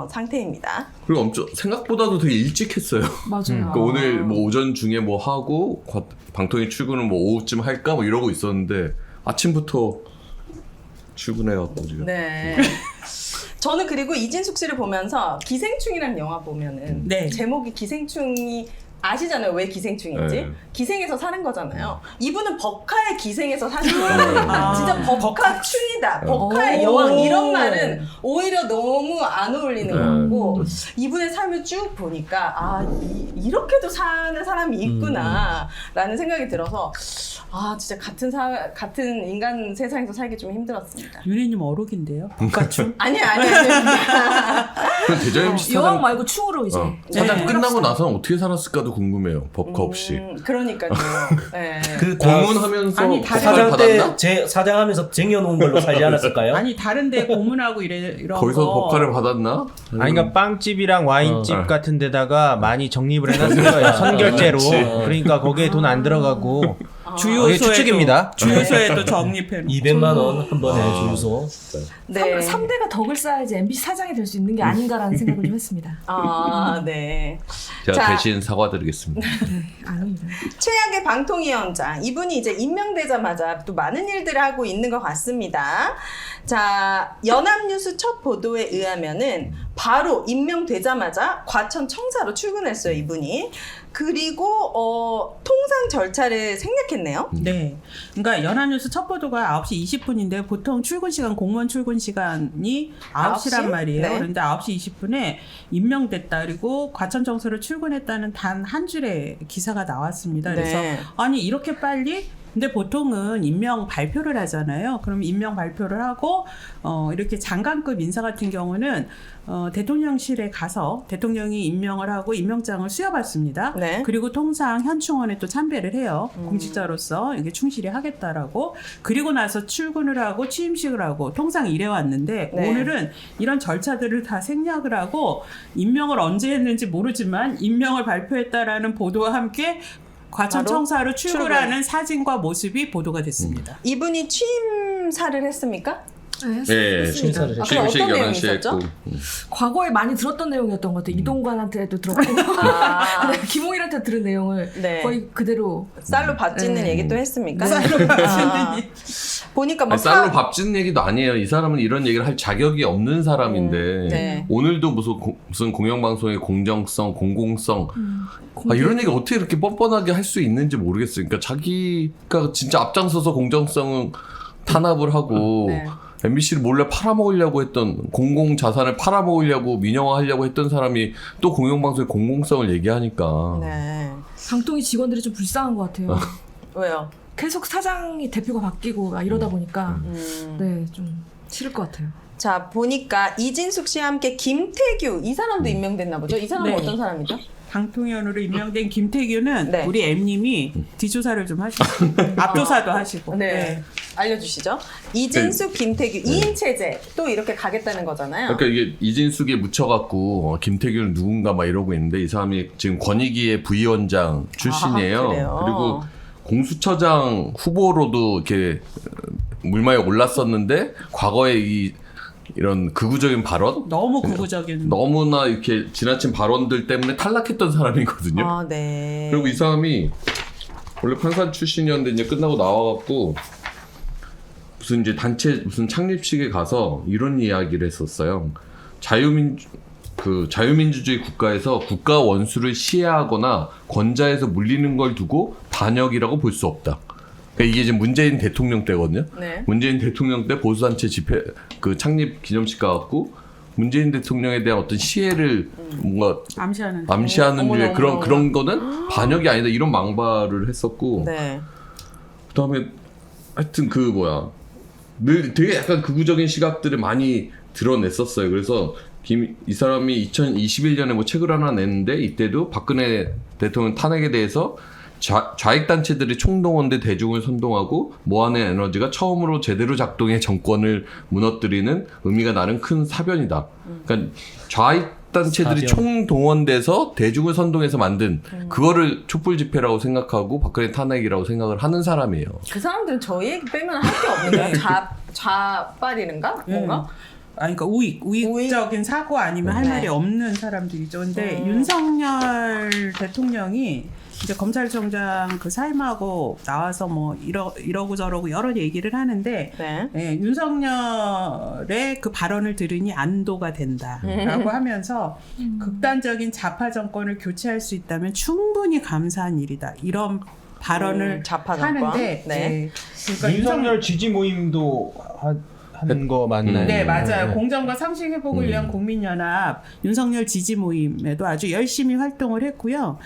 상태입니다. 그리고 엄청 생각보다도 되게 일찍 했어요. 맞아요. 그러니까 오늘 뭐 오전 중에 뭐 하고 방통위 출근은 뭐 오후쯤 할까 뭐 이러고 있었는데 아침부터 출근해갖고 지금. 네. 저는 그리고 이진숙 씨를 보면서 기생충이라는 영화 보면은 네. 제목이 기생충이 아시잖아요. 왜 기생충인지. 네. 기생해서 사는 거잖아요. 이분은 법카의 기생해서 사는 거예요. 진짜 법카충이다. 법카의 여왕 이런 말은 오히려 너무 안 어울리는 거고 이분의 삶을 쭉 보니까 이렇게도 사는 사람이 있구나라는 생각이 들어서 아 진짜 같은 인간 세상에서 살기 좀 힘들었습니다. 유리님 어록인데요. 복가충? 아니. 그럼 대전 MC 여왕 사장 말고 충으로 이제. 사장 네. 끝나고 나서는 어떻게 살았을까도 궁금해요. 법카 없이. 그러니까요. 네. 그 고문하면서 아니, 다른 법카를 사장 때 받았나? 제 사장하면서 쟁여놓은 걸로 살지 않았을까요? 아니 다른데 고문하고 이런 거기서 거. 법카를 받았나? 아니 그러니까 빵집이랑 와인집 어. 같은 데다가 많이 정립을 해놨을 거예요. 선결제로. 그렇지. 그러니까 거기에 돈 안 들어가고. 주유소에도 이게 추측입니다. 주유소에도 적립해. 200만 원 한 번에 주유소. 네. 3대가 덕을 쌓아야지 MBC 사장이 될 수 있는 게 아닌가라는 생각을 좀 했습니다. 아, 네. 제가 자. 대신 사과드리겠습니다. 아닙니다. 최악의 방통위원장 이분이 이제 임명되자마자 또 많은 일들을 하고 있는 것 같습니다. 자, 연합뉴스 첫 보도에 의하면은 바로 임명되자마자 과천청사로 출근했어요, 이분이. 그리고 통상 절차를 생략했네요. 네. 그러니까 연합뉴스 첫 보도가 9시 20분인데 보통 출근 시간 공무원 출근 시간이 9시란 9시? 말이에요. 네. 그런데 9시 20분에 임명됐다. 그리고 과천청사로 출근했다는 단 한 줄의 기사가 나왔습니다. 그래서 네. 아니 이렇게 빨리? 근데 보통은 임명 발표를 하잖아요. 그럼 임명 발표를 하고 이렇게 장관급 인사 같은 경우는 대통령실에 가서 대통령이 임명을 하고 임명장을 수여받습니다. 네. 그리고 통상 현충원에 또 참배를 해요. 공직자로서 이게 충실히 하겠다라고. 그리고 나서 출근을 하고 취임식을 하고 통상 이래 왔는데 네. 오늘은 이런 절차들을 다 생략을 하고 임명을 언제 했는지 모르지만 임명을 발표했다라는 보도와 함께 과천청사로 출근하는 사진과 모습이 보도가 됐습니다. 이분이 취임사를 했습니까? 네, 취임사를 그럼 취임식 어떤 11시에 내용이었죠? 했고. 과거에 많이 들었던 내용이었던 것 같아요. 이동관한테도 들었고 아, 김홍일한테 들은 내용을 네. 거의 그대로. 쌀로 밥 짓는 네. 얘기 또 했습니까? 쌀로 밥 짓는 아, 보니까 뭐 아니, 쌀로 밥 짓는 얘기도 아니에요. 이 사람은 이런 얘기를 할 자격이 없는 사람인데 네. 오늘도 무슨 공영방송의 공정성, 공공성 이런 얘기 어떻게 이렇게 뻔뻔하게 할 수 있는지 모르겠어요. 그러니까 자기가 진짜 앞장서서 공정성을 탄압을 하고 네. MBC를 몰래 팔아먹으려고 했던 공공자산을 팔아먹으려고 민영화하려고 했던 사람이 또 공영방송의 공공성을 얘기하니까 네. 방통위 직원들이 좀 불쌍한 것 같아요. 왜요? 계속 사장이 대표가 바뀌고 막 이러다 보니까 네, 좀 싫을 것 같아요. 자, 보니까 이진숙 씨와 함께 김태규 이 사람도 임명됐나 보죠? 이 사람은 네. 어떤 사람이죠? 방통위원으로 임명된 김태규는 네. 우리 M님이 뒷조사를 좀 하시고 앞조사도 하시고 네. 알려주시죠. 이진숙, 김태규 2인 체제 또 이렇게 가겠다는 거잖아요. 그러니까 이게 이진숙에 묻혀갖고 김태규는 누군가 막 이러고 있는데 이 사람이 지금 권익위의 부위원장 출신이에요. 아, 그래요? 그리고 공수처장 후보로도 이렇게 물망에 올랐었는데 과거에 이런 극우적인 발언, 너무 극우적인 너무나 이렇게 지나친 발언들 때문에 탈락했던 사람이거든요. 아, 네. 그리고 이 사람이 원래 판사 출신이었는데 이제 끝나고 나와갖고 무슨 이제 단체 무슨 창립식에 가서 이런 이야기를 했었어요. 자유민주주의 국가에서 국가 원수를 시해하거나 권좌에서 물리는 걸 두고 반역이라고 볼 수 없다. 그러니까 이게 지금 문재인 대통령 때거든요. 네. 문재인 대통령 때 보수단체 집회 그 창립 기념식 가갖고 문재인 대통령에 대한 어떤 시해를 뭔가 암시하는 주에 어머나. 그런 거는 반역이 아니다 이런 망발을 했었고 네. 그다음에 하여튼 늘 되게 약간 극우적인 시각들을 많이 드러냈었어요. 그래서 이 사람이 2021년에 뭐 책을 하나 냈는데 이때도 박근혜 대통령 탄핵에 대해서 좌익 단체들이 총동원돼 대중을 선동하고 모아낸 에너지가 처음으로 제대로 작동해 정권을 무너뜨리는 의미가 나는 큰 사변이다. 그러니까 좌익 단체들이 총동원돼서 대중을 선동해서 만든 그거를 촛불 집회라고 생각하고 박근혜 탄핵이라고 생각을 하는 사람이에요. 그 사람들은 저희 얘기 빼면 할 게 없는데 좌빨이른가? 뭔가? 아니, 그러니까 우익적인 사고 아니면 할 네. 말이 없는 사람들이죠. 근데 윤석열 대통령이 이제 검찰총장 그 사임하고 나와서 뭐 이러고 저러고 여러 얘기를 하는데 네. 예, 윤석열의 그 발언을 들으니 안도가 된다라고 하면서 극단적인 좌파 정권을 교체할 수 있다면 충분히 감사한 일이다. 이런 발언을 좌파 정권. 하는데 네. 예, 그러니까 윤석열 지지 모임도 한 거 맞나요? 네, 맞아요. 공정과 상식 회복을 위한 국민연합 윤석열 지지 모임에도 아주 열심히 활동을 했고요.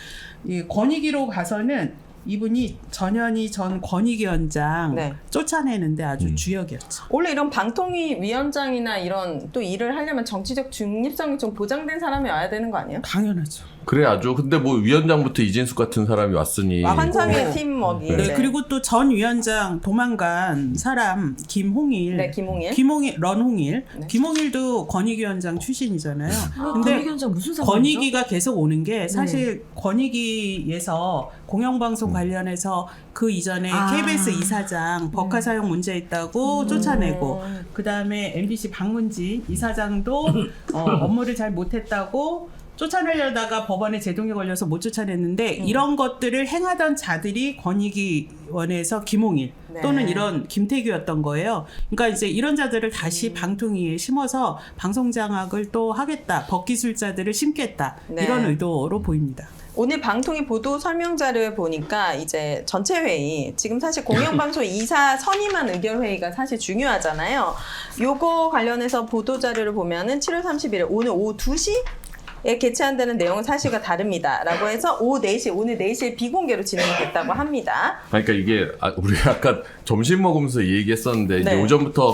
이 권익위로 가서는 이분이 전현희 전 권익위원장 네. 쫓아내는데 아주 주역이었죠. 원래 이런 방통위 위원장이나 이런 또 일을 하려면 정치적 중립성이 좀 보장된 사람이 와야 되는 거 아니에요? 당연하죠. 그래야죠. 근데 뭐 위원장부터 이진숙 같은 사람이 왔으니 환상의 팀워크. 네, 그리고 또 전 위원장 도망간 사람 김홍일. 네, 김홍일. 런홍일. 네. 김홍일도 권익위원장 출신이잖아요. 근데 권익위원장 무슨 상관이죠? 권익위가 계속 오는 게 사실 권익위에서 공영방송 관련해서 그 이전에 KBS 이사장 법카 사용 문제 있다고 쫓아내고 그 다음에 MBC 박문진 이사장도 업무를 잘 못했다고 쫓아내려다가 법원에 제동에 걸려서 못 쫓아냈는데 이런 것들을 행하던 자들이 권익위원회에서 김홍일 네. 또는 이런 김태규였던 거예요. 그러니까 이제 이런 자들을 다시 방통위에 심어서 방송장악을 또 하겠다. 법기술자들을 심겠다. 네. 이런 의도로 보입니다. 오늘 방통위 보도 설명자를 보니까 이제 전체 회의, 지금 사실 공영방송 이사 선임한 의결회의가 사실 중요하잖아요. 요거 관련해서 보도 자료를 보면은 7월 31일 오늘 오후 2시에 개최한다는 내용은 사실과 다릅니다. 라고 해서 오후 4시, 오늘 4시에 비공개로 진행이 됐다고 합니다. 그러니까 이게 우리가 아까 점심 먹으면서 이 얘기했었는데 이제 네. 오전부터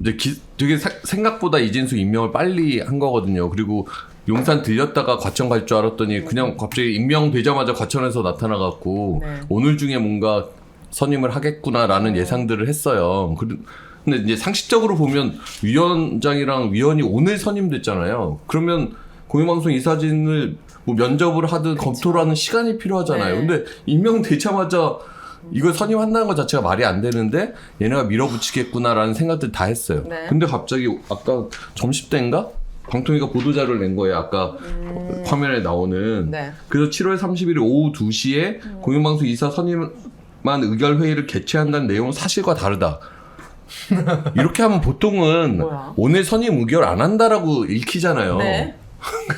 이제 되게 생각보다 이진숙 임명을 빨리 한 거거든요. 그리고 용산 들렸다가 과천 갈 줄 알았더니 그냥 갑자기 임명되자마자 과천에서 나타나갖고 네. 오늘 중에 뭔가 선임을 하겠구나라는 예상들을 했어요. 근데 이제 상식적으로 보면 위원장이랑 위원이 오늘 선임됐잖아요. 그러면 공영방송 이사진을 뭐 면접을 하든 검토를 하는 시간이 필요하잖아요. 네. 근데 임명되자마자 이걸 선임한다는 것 자체가 말이 안 되는데 얘네가 밀어붙이겠구나라는 생각들 다 했어요. 네. 근데 갑자기 아까 점심 때인가? 방통위가 보도자료를 낸 거예요. 아까 화면에 나오는. 네. 그래서 7월 30일 오후 2시에 공영방송 이사 선임만 의결회의를 개최한다는 내용은 사실과 다르다. 이렇게 하면 보통은 뭐야? 오늘 선임 의결 안 한다라고 읽히잖아요. 네.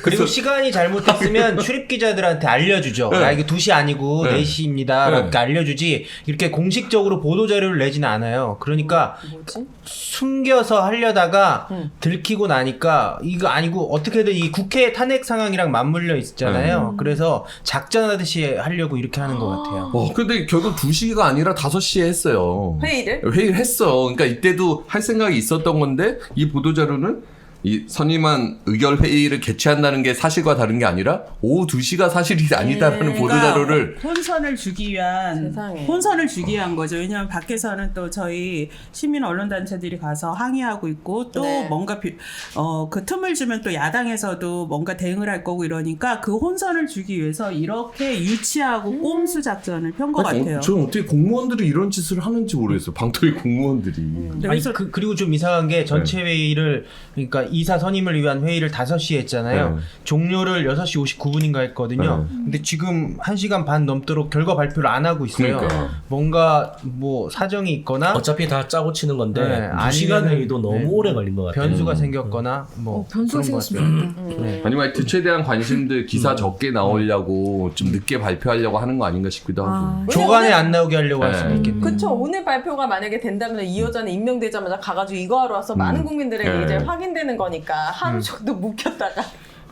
그리고 시간이 잘못됐으면 출입 기자들한테 알려주죠. 네. 야, 이게 2시 아니고 네. 4시입니다. 네. 이렇게 알려주지. 이렇게 공식적으로 보도 자료를 내지는 않아요. 그러니까 뭐지? 숨겨서 하려다가 들키고 나니까 이거 아니고 어떻게든 이 국회 탄핵 상황이랑 맞물려 있잖아요. 그래서 작전하듯이 하려고 이렇게 하는 것 같아요. 근데 결국 2시가 아니라 5시에 했어요. 회의를 했어. 그러니까 이때도 할 생각이 있었던 건데 이 보도자료는 이 선임한 의결 회의를 개최한다는 게 사실과 다른 게 아니라 오후 2시가 사실이 아니다라는 보도자료를 혼선을 주기 위한 세상에. 혼선을 주기 위한 거죠. 왜냐하면 밖에서는 또 저희 시민 언론 단체들이 가서 항의하고 있고 또 네. 뭔가 그 틈을 주면 또 야당에서도 뭔가 대응을 할 거고 이러니까 그 혼선을 주기 위해서 이렇게 유치하고 꼼수 작전을 편 것 같아요. 저는 어떻게 공무원들이 이런 짓을 하는지 모르겠어요. 방통위 공무원들이. 네, 아니, 그래서 그리고 좀 이상한 게 전체 회의를 그러니까 이사 선임을 위한 회의를 5시에 했잖아요. 네. 종료를 6시 59분인가 했거든요. 근데 지금 1시간 반 넘도록 결과 발표를 안 하고 있어요. 그러니까요. 뭔가 뭐 사정이 있거나 어차피 다 짜고 치는 건데 네, 2시간 회의도 너무 네. 오래 걸린 것 같아요. 변수가 생겼거나 뭐 변수가 그런 것 생겼으면 같아요. 좋겠다. 네. 아니면 하여튼 최대한 관심들 기사 적게 나오려고 좀 늦게 발표하려고 하는 거 아닌가 싶기도 하고. 조간에 안 나오게 하려고 할 네. 수도 있겠네요. 그쵸. 오늘 발표가 만약에 된다면 이 여자는 임명되자마자 가가지고 이거 하러 와서 많은 국민들에게 네. 이제 확인되는 거니까 하루 정도 묵혔다가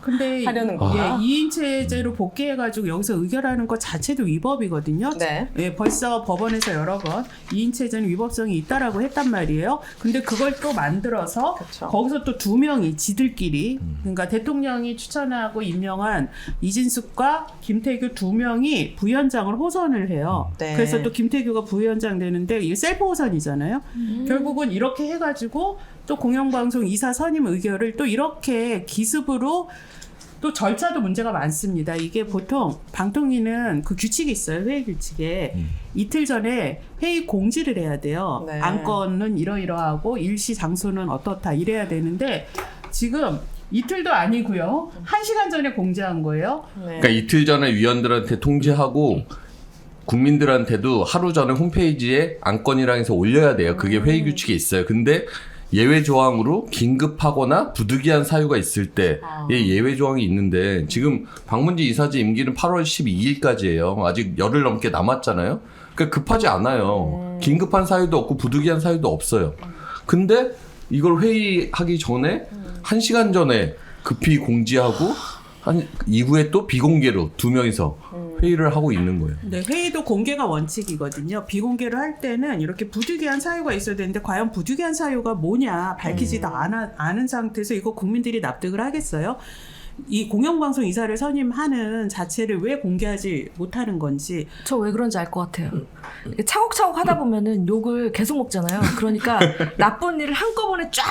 근데 하려는 거야. 2인체제로 복귀해가지고 여기서 의결하는 것 자체도 위법이거든요. 네. 예, 벌써 법원에서 여러 번 2인체제는 위법성이 있다라고 했단 말이에요. 근데 그걸 또 만들어서 그쵸. 거기서 또 2명이 지들끼리 그러니까 대통령이 추천하고 임명한 이진숙과 김태규 2명이 부위원장을 호선을 해요. 네. 그래서 또 김태규가 부위원장 되는데 이게 셀프 호선이잖아요. 결국은 이렇게 해가지고 또 공영방송 이사 선임 의결을 또 이렇게 기습으로 또 절차도 문제가 많습니다. 이게 보통 방통위는 그 규칙이 있어요. 회의 규칙에. 이틀 전에 회의 공지를 해야 돼요. 네. 안건은 이러이러하고 일시 장소는 어떻다 이래야 되는데 지금 이틀도 아니고요. 1시간 전에 공지한 거예요. 네. 그러니까 이틀 전에 위원들한테 통지하고 국민들한테도 하루 전에 홈페이지에 안건이랑 해서 올려야 돼요. 그게 회의 규칙에 있어요. 근데 예외 조항으로 긴급하거나 부득이한 사유가 있을 때의 예외 조항이 있는데 지금 박문지 이사지 임기는 8월 12일까지예요. 아직 열흘 넘게 남았잖아요. 그러니까 급하지 않아요. 긴급한 사유도 없고 부득이한 사유도 없어요. 근데 이걸 회의하기 전에 1시간 전에 급히 공지하고 한 이후에 또 비공개로 2명이서 회의를 하고 있는 거예요. 네, 회의도 공개가 원칙이거든요. 비공개를 할 때는 이렇게 부득이한 사유가 있어야 되는데 과연 부득이한 사유가 뭐냐 밝히지도 않은 상태에서 이거 국민들이 납득을 하겠어요? 이 공영방송 이사를 선임하는 자체를 왜 공개하지 못하는 건지. 저 왜 그런지 알 것 같아요. 이게 차곡차곡 하다 보면은 욕을 계속 먹잖아요. 그러니까 나쁜 일을 한꺼번에 쫙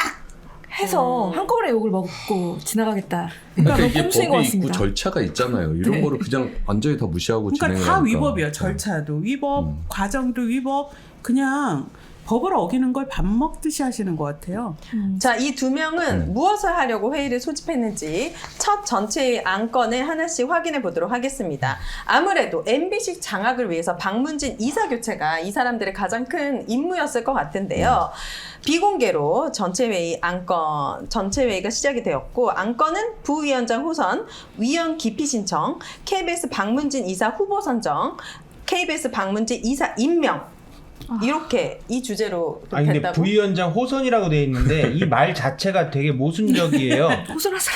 해서 한꺼번에 욕을 먹고 지나가겠다. 그러니까 그런 이게 꼼수인 것 법이 있고 같습니다. 절차가 있잖아요. 이런 네. 거를 그냥 완전히 다 무시하고 그러니까 진행을 다 하니까. 위법이에요. 절차도 위법, 과정도 위법. 그냥 법을 어기는 걸 밥 먹듯이 하시는 것 같아요. 자, 이 2명은 무엇을 하려고 회의를 소집했는지 첫 전체의 안건을 하나씩 확인해 보도록 하겠습니다. 아무래도 MBC 장악을 위해서 박문진 이사 교체가 이 사람들의 가장 큰 임무였을 것 같은데요. 비공개로 전체 회의가 시작이 되었고, 안건은 부위원장 호선, 위원 기피 신청, KBS 박문진 이사 후보 선정, KBS 박문진 이사 임명, 이렇게 이 주제로 아니 근데 됐다고? 부위원장 호선이라고 돼 있는데 이 말 자체가 되게 모순적이에요.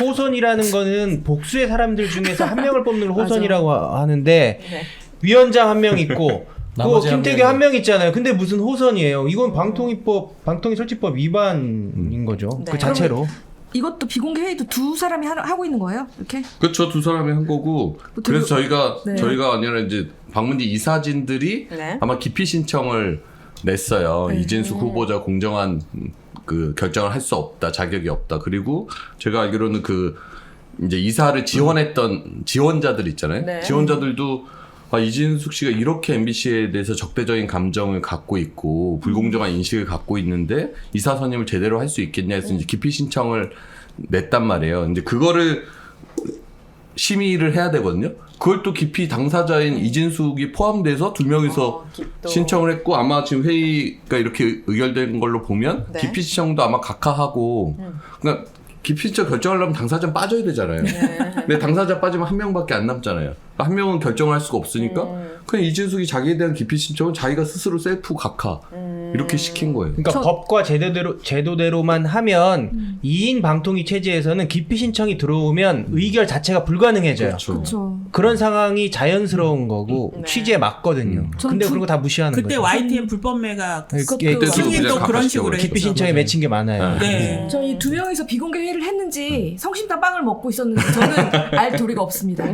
호선이라는 거는 복수의 사람들 중에서 한 명을 뽑는 걸 호선이라고 하는데 네. 위원장 한 명 있고 또 나머지 김태규 한 명 있잖아요. 근데 무슨 호선이에요? 이건 방통위설치법 위반인 거죠. 네. 그 자체로. 이것도 비공개 회의도 2사람이 하고 있는 거예요? 이렇게? 그렇죠. 2사람이 한 거고. 그래서 저희가 아니라 이제 박문진 이사진들이 네. 아마 기피 신청을 냈어요. 이진숙 후보자 공정한 그 결정을 할 수 없다, 자격이 없다. 그리고 제가 알기로는 그 이제 이사를 지원했던 지원자들 있잖아요. 네. 지원자들도 이진숙 씨가 이렇게 MBC에 대해서 적대적인 감정을 갖고 있고 불공정한 인식을 갖고 있는데 이사 선임을 제대로 할 수 있겠냐 해서 이제 기피 신청을 냈단 말이에요. 이제 그거를 심의를 해야 되거든요. 그걸 또 기피 당사자인 이진숙이 포함돼서 2명이서 신청을 했고, 아마 지금 회의가 이렇게 의결된 걸로 보면 네. 기피 신청도 아마 각하하고, 그러니까 기피 신청 결정하려면 당사자 빠져야 되잖아요. 근데 당사자 빠지면 1명밖에 안 남잖아요. 1명은 결정을 할 수가 없으니까 그냥 이진숙이 자기에 대한 기피 신청은 자기가 스스로 셀프 각하 이렇게 시킨 거예요. 그러니까 법과 제도대로만 하면 2인 방통위 체제에서는 기피 신청이 들어오면 의결 자체가 불가능해져요. 그렇죠. 그런 상황이 자연스러운 거고 네. 취지에 맞거든요. 근데 그런 거 다 무시하는 그때 거죠. YTN 불법 매각 그때도 승인도 그냥 그런 식으로 기피 했죠. 신청에 맺힌 게 많아요. 네. 저희 2명이서 비공개 회의를 했는지 성심당 빵을 먹고 있었는지 저는 알 도리가 없습니다.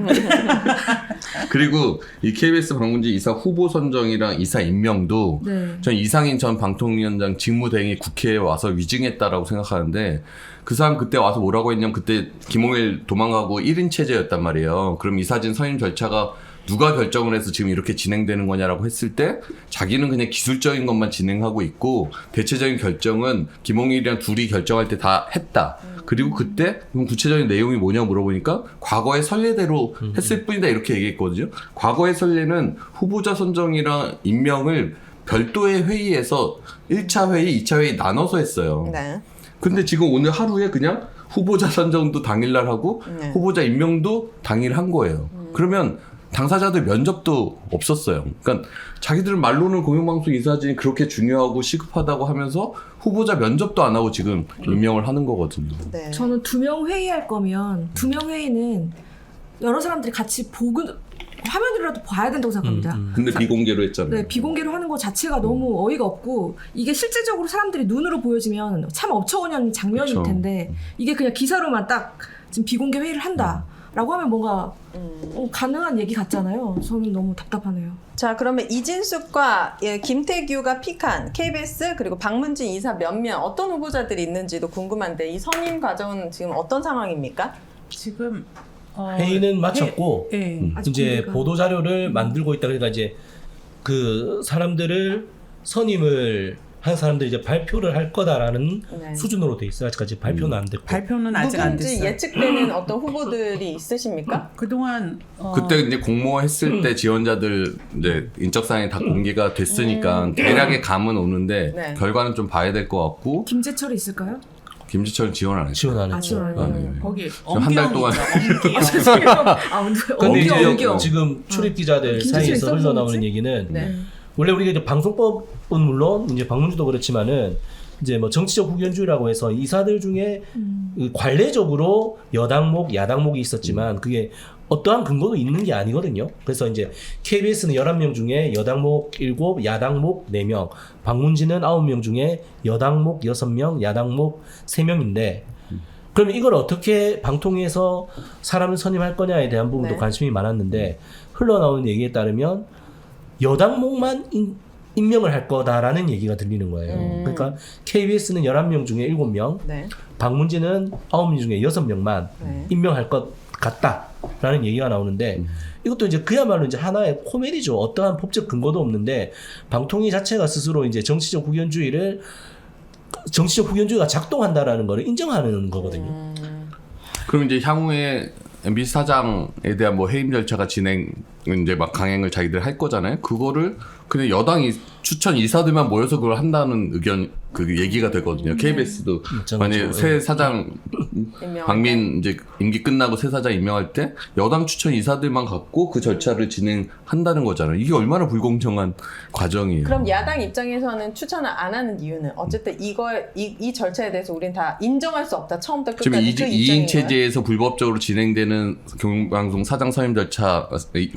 그리고 이 KBS 박문진 이사 후보 선정이랑 이사 임명도 네. 전 이상인 전 방통위원장 직무대행이 국회에 와서 위증했다라고 생각하는데, 그 사람 그때 와서 뭐라고 했냐면 그때 김홍일 도망가고 1인 체제였단 말이에요. 그럼 이사진 선임 절차가 누가 결정을 해서 지금 이렇게 진행되는 거냐라고 했을 때 자기는 그냥 기술적인 것만 진행하고 있고 대체적인 결정은 김홍일이랑 둘이 결정할 때 다 했다. 그리고 그때 그럼 구체적인 내용이 뭐냐 물어보니까 과거의 선례대로 했을 뿐이다 이렇게 얘기했거든요. 과거의 선례는 후보자 선정이랑 임명을 별도의 회의에서 1차 회의, 2차 회의 나눠서 했어요. 네. 근데 지금 오늘 하루에 그냥 후보자 선정도 당일날 하고 네. 후보자 임명도 당일 한 거예요. 그러면 당사자들 면접도 없었어요. 그러니까 자기들 말로는 공영방송 이사진이 그렇게 중요하고 시급하다고 하면서 후보자 면접도 안 하고 지금 임명을 하는 거거든요. 네. 저는 2명 회의할 거면 2명 회의는 여러 사람들이 같이 화면으로라도 봐야 된다고 생각합니다. 근데 비공개로 했잖아요. 네, 비공개로 하는 것 자체가 너무 어이가 없고, 이게 실질적으로 사람들이 눈으로 보여지면 참 어처구니없는 장면일 그쵸. 텐데 이게 그냥 기사로만 딱 지금 비공개 회의를 한다 라고 하면 뭔가 가능한 얘기 같잖아요. 저는 너무 답답하네요. 자, 그러면 이진숙과 김태규가 픽한 KBS 그리고 박문진 이사 몇몇 어떤 후보자들이 있는지도 궁금한데, 이 선임 과정은 지금 어떤 상황입니까? 지금 회의는 마쳤고 아직 이제 공개가- 보도 자료를 만들고 있다. 그러니까 이제 그 사람들을 선임을 한 사람들이 이제 발표를 할 거다라는 네. 수준으로 돼 있어요. 아직까지 발표는 안 됐고. 발표는 아직 안 누군지 됐어요. 예측되는 어떤 후보들이 있으십니까? 그동안 그때 이제 공모했을 때 지원자들 이제 인적사항이 다 공개가 됐으니까 대략의 감은 오는데 네. 결과는 좀 봐야 될 것 같고, 김재철이 있을까요? 김지철은 지원 안 했죠. 지원 안 아, 했죠. 지원 안 네. 거기 한 달 동안 근데 이제 엄경. 지금 출입 기자들 김재철이 사이에서 흘러나오는 써보겠지? 얘기는 네. 원래 우리가 이제 방송법은 물론 이제 박문주도 그렇지만은 이제 뭐 정치적 후견주의라고 해서 이사들 중에 관례적으로 여당목, 야당목이 있었지만 그게 어떠한 근거도 있는 게 아니거든요. 그래서 이제 KBS는 11명 중에 여당목 7, 야당목 4명, 박문진은 9명 중에 여당목 6명, 야당목 3명인데 그럼 이걸 어떻게 방통위에서 사람을 선임할 거냐에 대한 부분도 네. 관심이 많았는데 흘러나오는 얘기에 따르면 여당목만 임명을 할 거다라는 얘기가 들리는 거예요. 그러니까 KBS는 11명 중에 7명, 네. 박문진은 9명 중에 6명만 네. 임명할 것 같다라는 얘기가 나오는데 이것도 이제 그야말로 이제 하나의 코미디죠. 어떠한 법적 근거도 없는데 방통위 자체가 스스로 이제 정치적 후견주의가 작동한다라는 거를 인정하는 거거든요. 그럼 이제 향후에 MBC 사장에 대한 뭐 해임 절차가 진행 이제 막 강행을 자기들 할 거잖아요. 그거를 그냥 여당이 추천 이사들만 모여서 그걸 한다는 의견 그 얘기가 되거든요. KBS도 만약에 새 사장 박민 이제 임기 끝나고 새 사장 임명할 때 여당 추천 이사들만 갖고 그 절차를 진행한다는 거잖아요. 이게 얼마나 불공정한 과정이에요. 그럼 야당 입장에서는 추천을 안 하는 이유는 어쨌든 이 절차에 대해서 우린 다 인정할 수 없다. 처음부터 지금 끝까지 그 2인 입장인 체제에서 불법적으로 진행되는 공영방송 사장 선임 절차,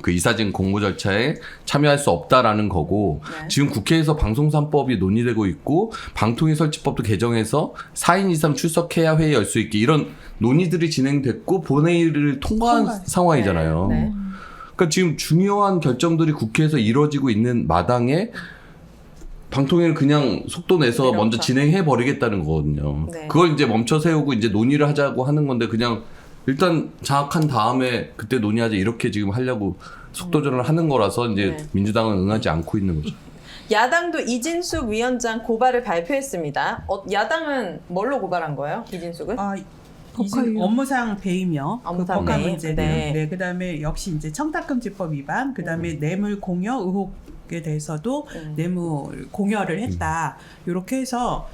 그 이사진 공모 절차에 참여할 수 없다라는 거고 네. 지금 국회에서 방송사법이 논의되고 있고 방통위 설치법도 개정해서 4인 이상 출석해야 회의 열 수 있게 이런 논의들이 진행됐고 본회의를 통과한 상황이잖아요. 네. 네. 그러니까 지금 중요한 결정들이 국회에서 이루어지고 있는 마당에 방통위를 그냥 속도 내서 먼저 진행해 버리겠다는 거거든요. 네. 그걸 이제 멈춰 세우고 이제 논의를 하자고 하는 건데 그냥 일단 장악한 다음에 그때 논의하자 이렇게 지금 하려고 속도전을 하는 거라서 이제 네. 민주당은 응하지 않고 있는 거죠. 야당도 이진숙 위원장 고발을 발표했습니다. 야당은 뭘로 고발한 거예요? 이진숙은? 업무상 배임이요. 업무상 그 법관 배임. 문제는. 네. 네. 그다음에 역시 이제 청탁금지법 위반, 그다음에 뇌물 공여 의혹에 대해서도 뇌물 공여를 했다. 이렇게 해서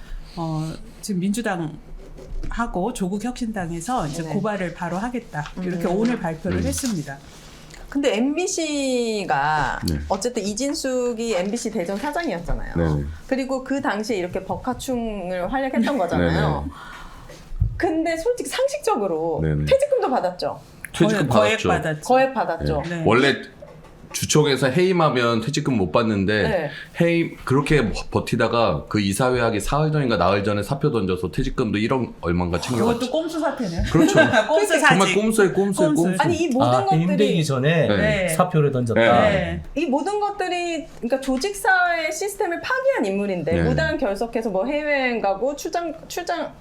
지금 민주당하고 조국 혁신당에서 이제 네. 고발을 바로 하겠다. 이렇게 오늘 발표를 했습니다. 근데 MBC가 네. 어쨌든 이진숙이 MBC 대전 사장이었잖아요. 네네. 그리고 그 당시에 이렇게 법화충을 활약했던 거잖아요. 근데 솔직히 상식적으로 네네. 퇴직금도 받았죠. 퇴직금 받았죠. 거액 받았죠. 네. 원래 주총에서 해임하면 퇴직금 못 받는데 네. 해임 그렇게 버티다가 그 이사회하기 사흘 전인가 나흘 전에 사표 던져서 퇴직금도 1억 얼마인가 챙겨갔죠. 그것도 꼼수 사태네. 그렇죠. 꼼수 사직. 정말 꼼수에 꼼수에 꼼수. 아니 이 모든 것들이 임대기 전에 네. 사표를 던졌다. 네. 이 모든 것들이 그러니까 조직사회 시스템을 파괴한 인물인데 네. 무단 결석해서 뭐 해외여행 가고 출장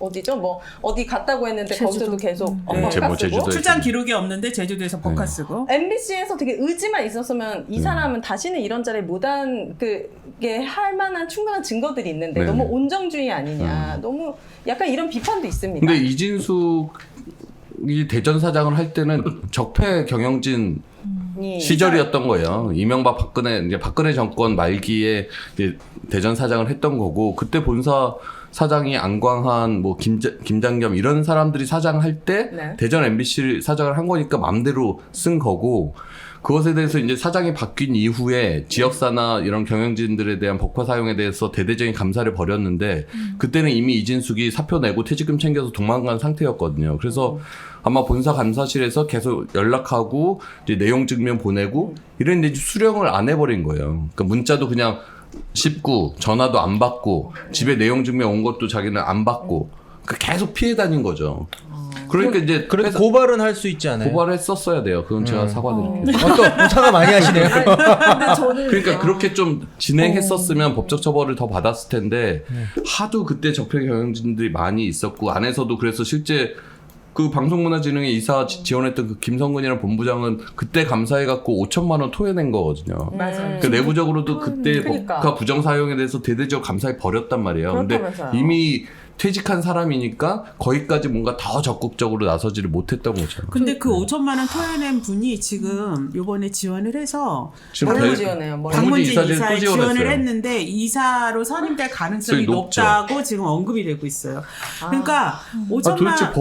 어디죠? 뭐 어디 갔다고 했는데 제주도. 거기서도 계속 네. 법카 제주도에 쓰고 출장 기록이 없는데 제주도에서 법카 쓰고. MBC에서 되게 의지만 있었으면 이 사람은 다시는 이런 자리에 무단 그게 할 만한 충분한 증거들이 있는데 네. 너무 온정주의 아니냐. 너무 약간 이런 비판도 있습니다. 근데 이진숙이 대전 사장을 할 때는 적폐 경영진 시절이었던 거예요. 이명박 박근혜 정권 말기에 이제 대전 사장을 했던 거고 그때 본사 사장이 안광한 뭐 김장겸 이런 사람들이 사장할 때 네. 대전 MBC 사장을 한 거니까 맘대로 쓴 거고 그것에 대해서 이제 사장이 바뀐 이후에 지역사나 이런 경영진들에 대한 법화 사용에 대해서 대대적인 감사를 벌였는데 그때는 이미 이진숙이 사표 내고 퇴직금 챙겨서 도망간 상태였거든요. 그래서 아마 본사 감사실에서 계속 연락하고 이제 내용 증명 보내고 이랬는데 이제 수령을 안 해버린 거예요. 그러니까 문자도 그냥 씹고 전화도 안 받고 집에 내용 증명 온 것도 자기는 안 받고 계속 피해 다닌 거죠. 그러니까 이제 그래도 고발은 할 수 있지 않아요? 고발했었어야 돼요. 그건 제가 사과드릴게요. 또 사과 많이 하시네요. 근데 저는 그러니까 그렇게 좀 진행했었으면 법적 처벌을 더 받았을 텐데 하도 그때 적폐 경영진들이 많이 있었고 안에서도 그래서 실제 그 방송문화진흥회 이사 지원했던 그 김성근이라는 본부장은 그때 감사해갖고 5천만 원 토해낸 거거든요. 맞아요. 그 내부적으로도 그때 그러니까. 법과 부정 사용에 대해서 대대적으로 감사해 버렸단 말이에요. 근데 그렇다면서요. 이미 퇴직한 사람이니까 거기까지 뭔가 더 적극적으로 나서지를 못했던 거죠. 근데 그 5천만 원 토해낸 분이 지금 요번에 지원을 해서 지금 뭘로 대- 지원해요? 뭘로? 방문진 방문진 이사제를 또 이사에 지원했어요. 지원을 했는데 이사로 선임될 가능성이 높죠. 높다고 지금 언급이 되고 있어요. 그러니까 5천만 도대체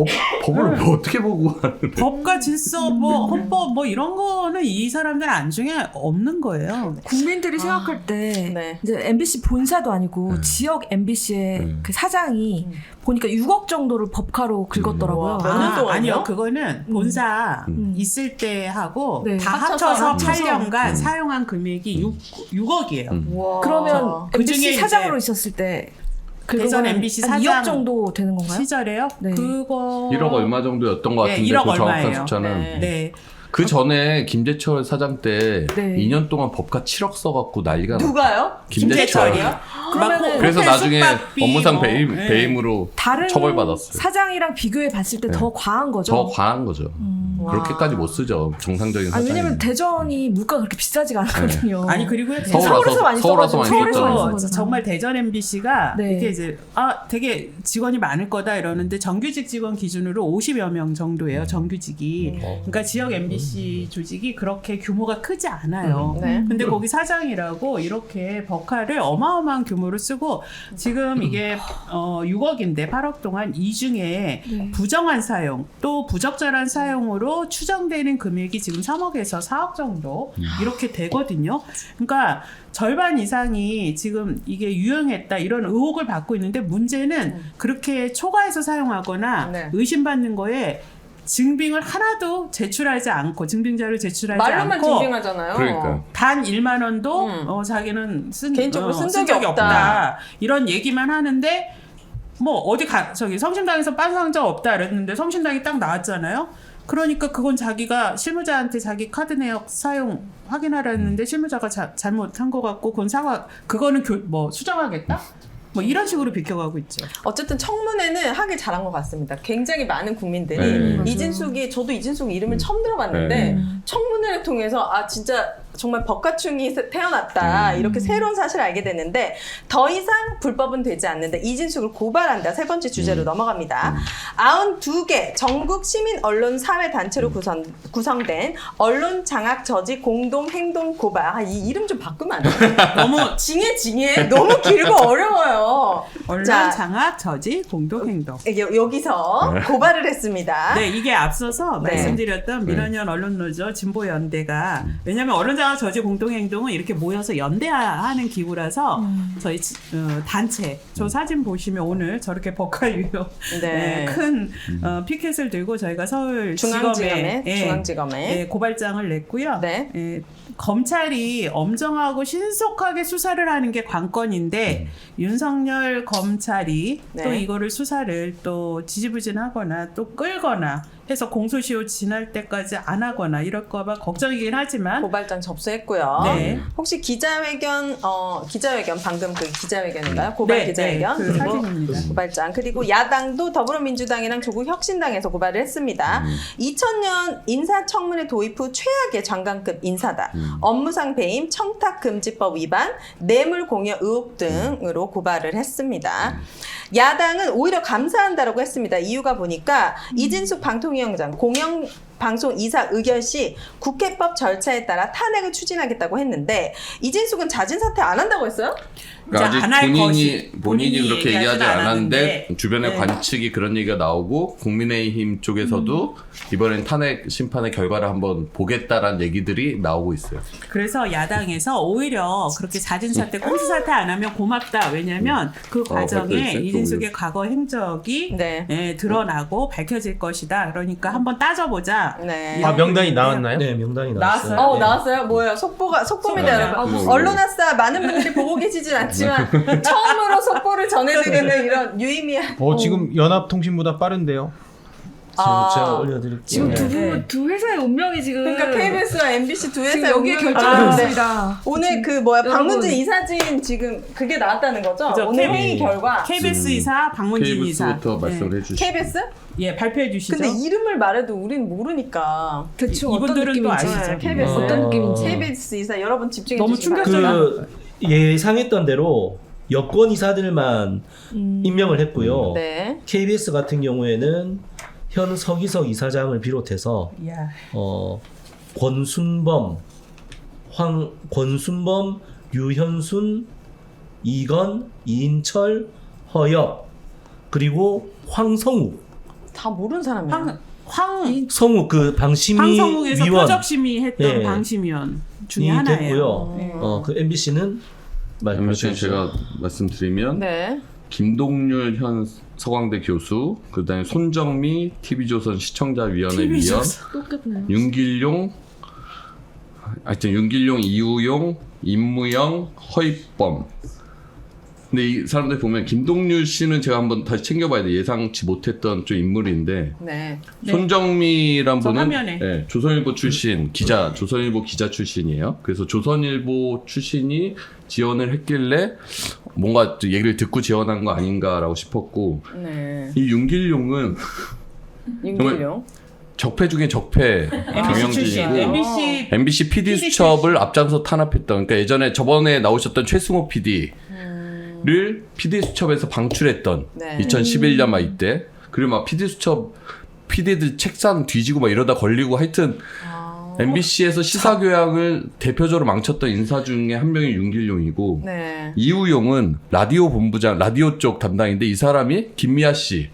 법을 뭐 어떻게 보고 하는 법과 질서, 뭐 헌법, 뭐 이런 거는 이 사람들 안중에 없는 거예요. 국민들이 생각할 때 네. 이제 MBC 본사도 아니고 지역 MBC의 그 사장이 보니까 6억 정도를 법카로 긁었더라고요. 몇 년 동안요? 아니요, 그거는 본사 있을 때 하고 네. 다 합쳐서? 합쳐서 8년간 사용한 금액이 6억이에요. 와. 그러면 그 MBC 중에 사장으로 이제 있었을 때 대전 긁은 MBC 한 사장 2억 정도 되는 건가요? 시절에요? 네. 그거 1억 얼마 정도였던 것 네, 같은데 1억 그 정확한 얼마예요. 숫자는 네. 네. 그 전에 김재철 사장 때 네. 2년 동안 법카 7억 써갖고 난리가 났어요. 누가요? 김재철이요? 그러면은 그래서 호텔 나중에 숙박비 업무상 뭐, 네. 배임으로 다른 처벌받았어요. 사장이랑 비교해 봤을 때 더 과한 거죠. 더 과한 거죠. 그렇게까지 못 쓰죠. 정상적인 아니, 사장이. 왜냐면 대전이 물가가 그렇게 비싸지가 않거든요. 아니 그리고 서울에서 많이 서울에서 많이 써가지고 썼잖아요. 거잖아요. 정말 대전 MBC가 네. 이게 이제 되게 직원이 많을 거다 이러는데 정규직 직원 기준으로 50여 명 정도예요. 정규직이. 그러니까 지역 MBC 조직이 그렇게 규모가 크지 않아요. 네. 근데 거기 사장이라고 이렇게 법카를 어마어마한 규모로 쓰고 지금 이게 6억인데 8억 동안 이 중에 부정한 사용 또 부적절한 사용으로 추정되는 금액이 지금 3억에서 4억 정도 이렇게 되거든요. 그러니까 절반 이상이 지금 이게 유용했다 이런 의혹을 받고 있는데 문제는 그렇게 초과해서 사용하거나 네. 의심받는 거에 증빙을 하나도 제출하지 않고 증빙자를 제출하지 말로만 않고 증빙하잖아요. 그러니까. 단 1만 원도 자기는 개인적으로 쓴 적이 없다. 이런 얘기만 하는데 뭐 어디 저기 성심당에서 빤 적 없다 그랬는데 성심당이 딱 나왔잖아요. 그러니까 그건 자기가 실무자한테 자기 카드 내역 사용 확인하라는데 실무자가 잘못한 것 같고 그거는 뭐 수정하겠다? 뭐 이런 식으로 비껴가고 있죠. 어쨌든 청문회는 하길 잘한 것 같습니다. 굉장히 많은 국민들이 네. 저도 이진숙 이름을 처음 들어봤는데 청문회를 통해서 진짜 정말 법가충이 태어났다 이렇게 새로운 사실을 알게 됐는데 더 이상 불법은 되지 않는다. 이진숙을 고발한다. 세 번째 주제로 넘어갑니다. 92개 전국 시민 언론 사회 단체로 구성된 언론 장악 저지 공동 행동 고발. 이 이름 좀 바꾸면 안 돼요? 너무 징해 너무 길고 어려워요. 언론 자, 장악 저지 공동 행동. 여기서 고발을 했습니다. 네, 이게 앞서서 네. 말씀드렸던 민원연 언론노조 진보연대가 왜냐하면 언론장악 저지 공동행동은 이렇게 모여서 연대하는 기구라서 저희 단체 저 사진 보시면 오늘 저렇게 법카 유효 네. 큰 피켓을 들고 저희가 서울 중앙지검에 고발장을 냈고요. 네. 검찰이 엄정하고 신속하게 수사를 하는 게 관건인데 윤석열 검찰이 네. 또 이거를 수사를 또 지지부진하거나 또 끌거나 해서 공소시효 지날 때까지 안 하거나 이럴까봐 걱정이긴 하지만 고발장 접수했고요. 네. 혹시 기자회견 방금 그 기자회견인가요? 고발 네, 기자회견 네, 그 그리고 사진입니다. 고발장 그리고 야당도 더불어민주당이랑 조국혁신당에서 고발을 했습니다. 2000년 인사청문회 도입 후 최악의 장관급 인사다. 업무상 배임, 청탁금지법 위반, 뇌물 공여 의혹 등으로 고발을 했습니다. 야당은 오히려 감사한다라고 했습니다. 이유가 보니까 이진숙 방통위원장 공영방송 이사 의결 시 국회법 절차에 따라 탄핵을 추진하겠다고 했는데 이진숙은 자진 사퇴 안 한다고 했어요? 그러니까 안 할 아직 본인이 본인이 그렇게 얘기하지 얘기하지는 않았는데 않았는데, 주변의 네. 관측이 그런 얘기가 나오고 국민의힘 쪽에서도 이번엔 탄핵 심판의 결과를 한번 보겠다라는 얘기들이 나오고 있어요. 그래서 야당에서 오히려 그렇게 자진사퇴, 꼼수사퇴 안 하면 고맙다. 왜냐하면 그 과정에 그것도 있어요? 이진숙의 과거 행적이 네. 드러나고 밝혀질 것이다. 그러니까 한번 따져보자. 네. 명단이 나왔나요? 네, 명단이 나왔어요? 나왔어요. 나왔어요? 뭐예요? 속보입니다, 여러분. 네. 언론아싸 많은 분들이 보고 계시진 않지만 처음으로 속보를 전해드리는 이런 유의미한. 지금 연합통신보다 빠른데요. 제가 올려드릴게요. 지금 네. 두 회사의 운명이 지금 그러니까 KBS와 MBC 두 지금 회사의 여기에 운명이 결정됐습니다. 오늘 여러분. 방문진 이사진 지금 그게 나왔다는 거죠? 그죠? 오늘 회의 결과. KBS 이사, 박문진 이사. KBS부터 말씀을 해주시죠. KBS? 예, 발표해 주시죠. 근데 이름을 말해도 우린 모르니까. 대충 어떤 이분들은 또 느낌인지 아시죠? KBS. 어떤 느낌인지 KBS 이사 여러분 집중해 너무 주시기 충격적이야. 바랍니다. 그 예상했던 대로 여권 이사들만 임명을 했고요. 네. KBS 같은 경우에는 현 서기석 이사장을 비롯해서 야. 권순범, 유현순, 이건, 이인철, 허엽, 그리고 황성욱. 다 모르는 사람이야. 성욱 그 방심위 방송국에서 위원 표적심의 했던 예. 방심위원 중에 이 하나예요. 됐고요. 그 MBC는 MBC 제가 말씀드리면 네. 김동률 현 서강대 교수, 그다음에 손정미 TV조선 시청자위원회 위원, 똑같네요. 윤길용, 이우용, 임무영, 허익범. 근데 이 사람들 보면 김동률 씨는 제가 한번 다시 챙겨봐야 돼. 예상치 못했던 좀 인물인데 네. 손정미란 저 분은 화면에. 네, 조선일보 출신 조선일보 기자 출신이에요. 그래서 조선일보 출신이 지원을 했길래 뭔가 얘기를 듣고 지원한 거 아닌가라고 싶었고 네. 이 윤길용은 윤길용. 적폐 중에 적폐 경영진이고 MBC PD 수첩을 앞장서 탄압했던, 그러니까 예전에 저번에 나오셨던 최승호 PD를 PD 수첩에서 방출했던 네. 2011년 막 이때. 그리고 막 PD 수첩 PD들 책상 뒤지고 막 이러다 걸리고 하여튼 MBC에서 시사교양을 대표적으로 망쳤던 인사 중에 한 명이 윤길용이고 네. 이우용은 라디오 본부장, 라디오 쪽 담당인데 이 사람이 김미아 씨,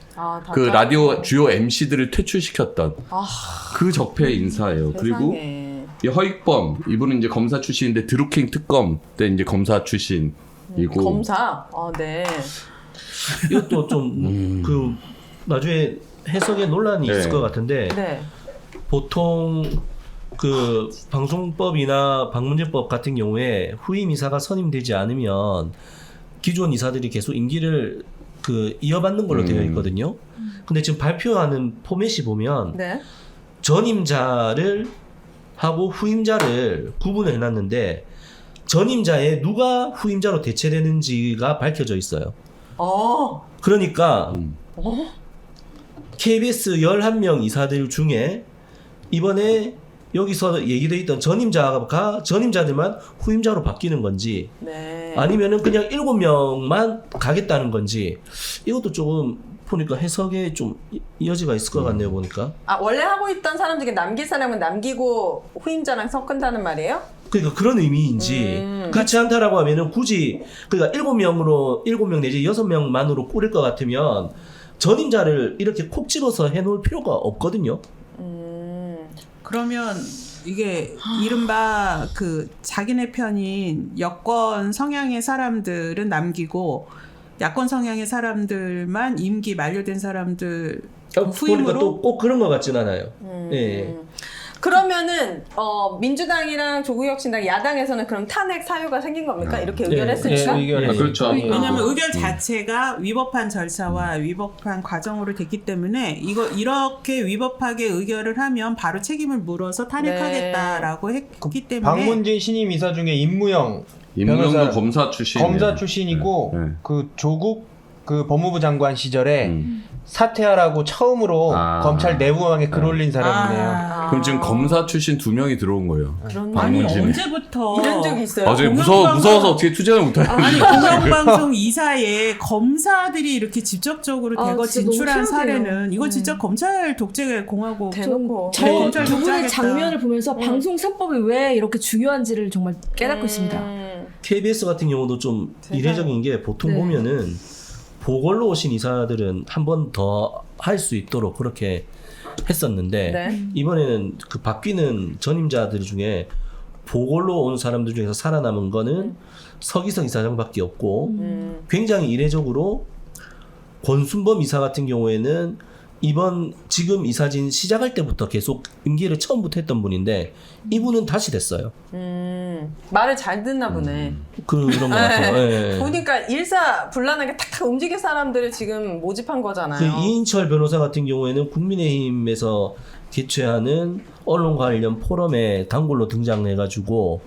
그 라디오 주요 MC들을 퇴출시켰던 그 적폐 인사예요. 그리고 이 허익범, 이분은 이제 검사 출신인데 드루킹 특검 때 이제 검사 출신이고. 검사? 네. 이것도 좀 그 나중에 해석에 논란이 있을 것 같은데 네. 보통 그 방송법이나 방문제법 같은 경우에 후임 이사가 선임되지 않으면 기존 이사들이 계속 임기를 그 이어받는 걸로 되어 있거든요. 근데 지금 발표하는 포맷이 보면 네. 전임자를 하고 후임자를 구분을 해놨는데 전임자에 누가 후임자로 대체되는지가 밝혀져 있어요. 그러니까 KBS 11명 이사들 중에 이번에 여기서 얘기돼 있던 전임자들만 후임자로 바뀌는 건지 네. 아니면은 그냥 7명만 가겠다는 건지 이것도 조금 보니까 해석에 좀 여지가 있을 것 같네요 보니까. 원래 하고 있던 사람 중에 남길 사람은 남기고 후임자랑 섞은다는 말이에요? 그러니까 그런 의미인지 그렇지 않다라고 하면은 굳이 그러니까 7명 내지 6명만으로 꾸릴 것 같으면 전임자를 이렇게 콕 집어서 해놓을 필요가 없거든요. 그러면 이게 이른바 그 자기네 편인 여권 성향의 사람들은 남기고 야권 성향의 사람들만 임기 만료된 사람들 보니까 후임으로 또 꼭 그런 것 같진 않아요. 예. 그러면은 민주당이랑 조국혁신당 야당에서는 그럼 탄핵 사유가 생긴 겁니까? 이렇게 의결했으니까? 그렇죠. 왜냐하면 의결 자체가 위법한 절차와 위법한 과정으로 됐기 때문에 이렇게 위법하게 의결을 하면 바로 책임을 물어서 탄핵하겠다라고 했기 때문에 박문진 신임 이사 중에 임무영도 검사 출신. 검사 출신이고 그 조국 그 법무부 장관 시절에 사퇴하라고 처음으로 검찰 내부망에 글 올린 사람이네요. 그럼 지금 검사 출신 2명이 들어온 거예요. 아니 언제부터 이런 적이 있어요? 저희 무서워서 어떻게 투쟁을 못하는 아니 공영방송 이사에 검사들이 이렇게 직접적으로 대거 진출한 사례는 이거 진짜 검찰 독재 공화국 대놓고 저 검찰 두 분의 독재하겠다. 장면을 보면서 방송 3법이 왜 이렇게 중요한지를 정말 깨닫고 있습니다. KBS 같은 경우도 좀 이례적인 게 보통 보면은 보궐로 오신 이사들은 한 번 더 할 수 있도록 그렇게 했었는데 이번에는 그 바뀌는 전임자들 중에 보궐로 온 사람들 중에서 살아남은 거는 서기석 이사장밖에 없고 굉장히 이례적으로 권순범 이사 같은 경우에는 지금 이사진 시작할 때부터 계속 임기를 처음부터 했던 분인데 이분은 다시 됐어요. 말을 잘 듣나 보네. 그런 것 같아요. 네. 보니까 일사불란하게 탁탁 움직일 사람들을 지금 모집한 거잖아요. 그 이인철 변호사 같은 경우에는 국민의힘에서 개최하는 언론 관련 포럼에 단골로 등장해가지고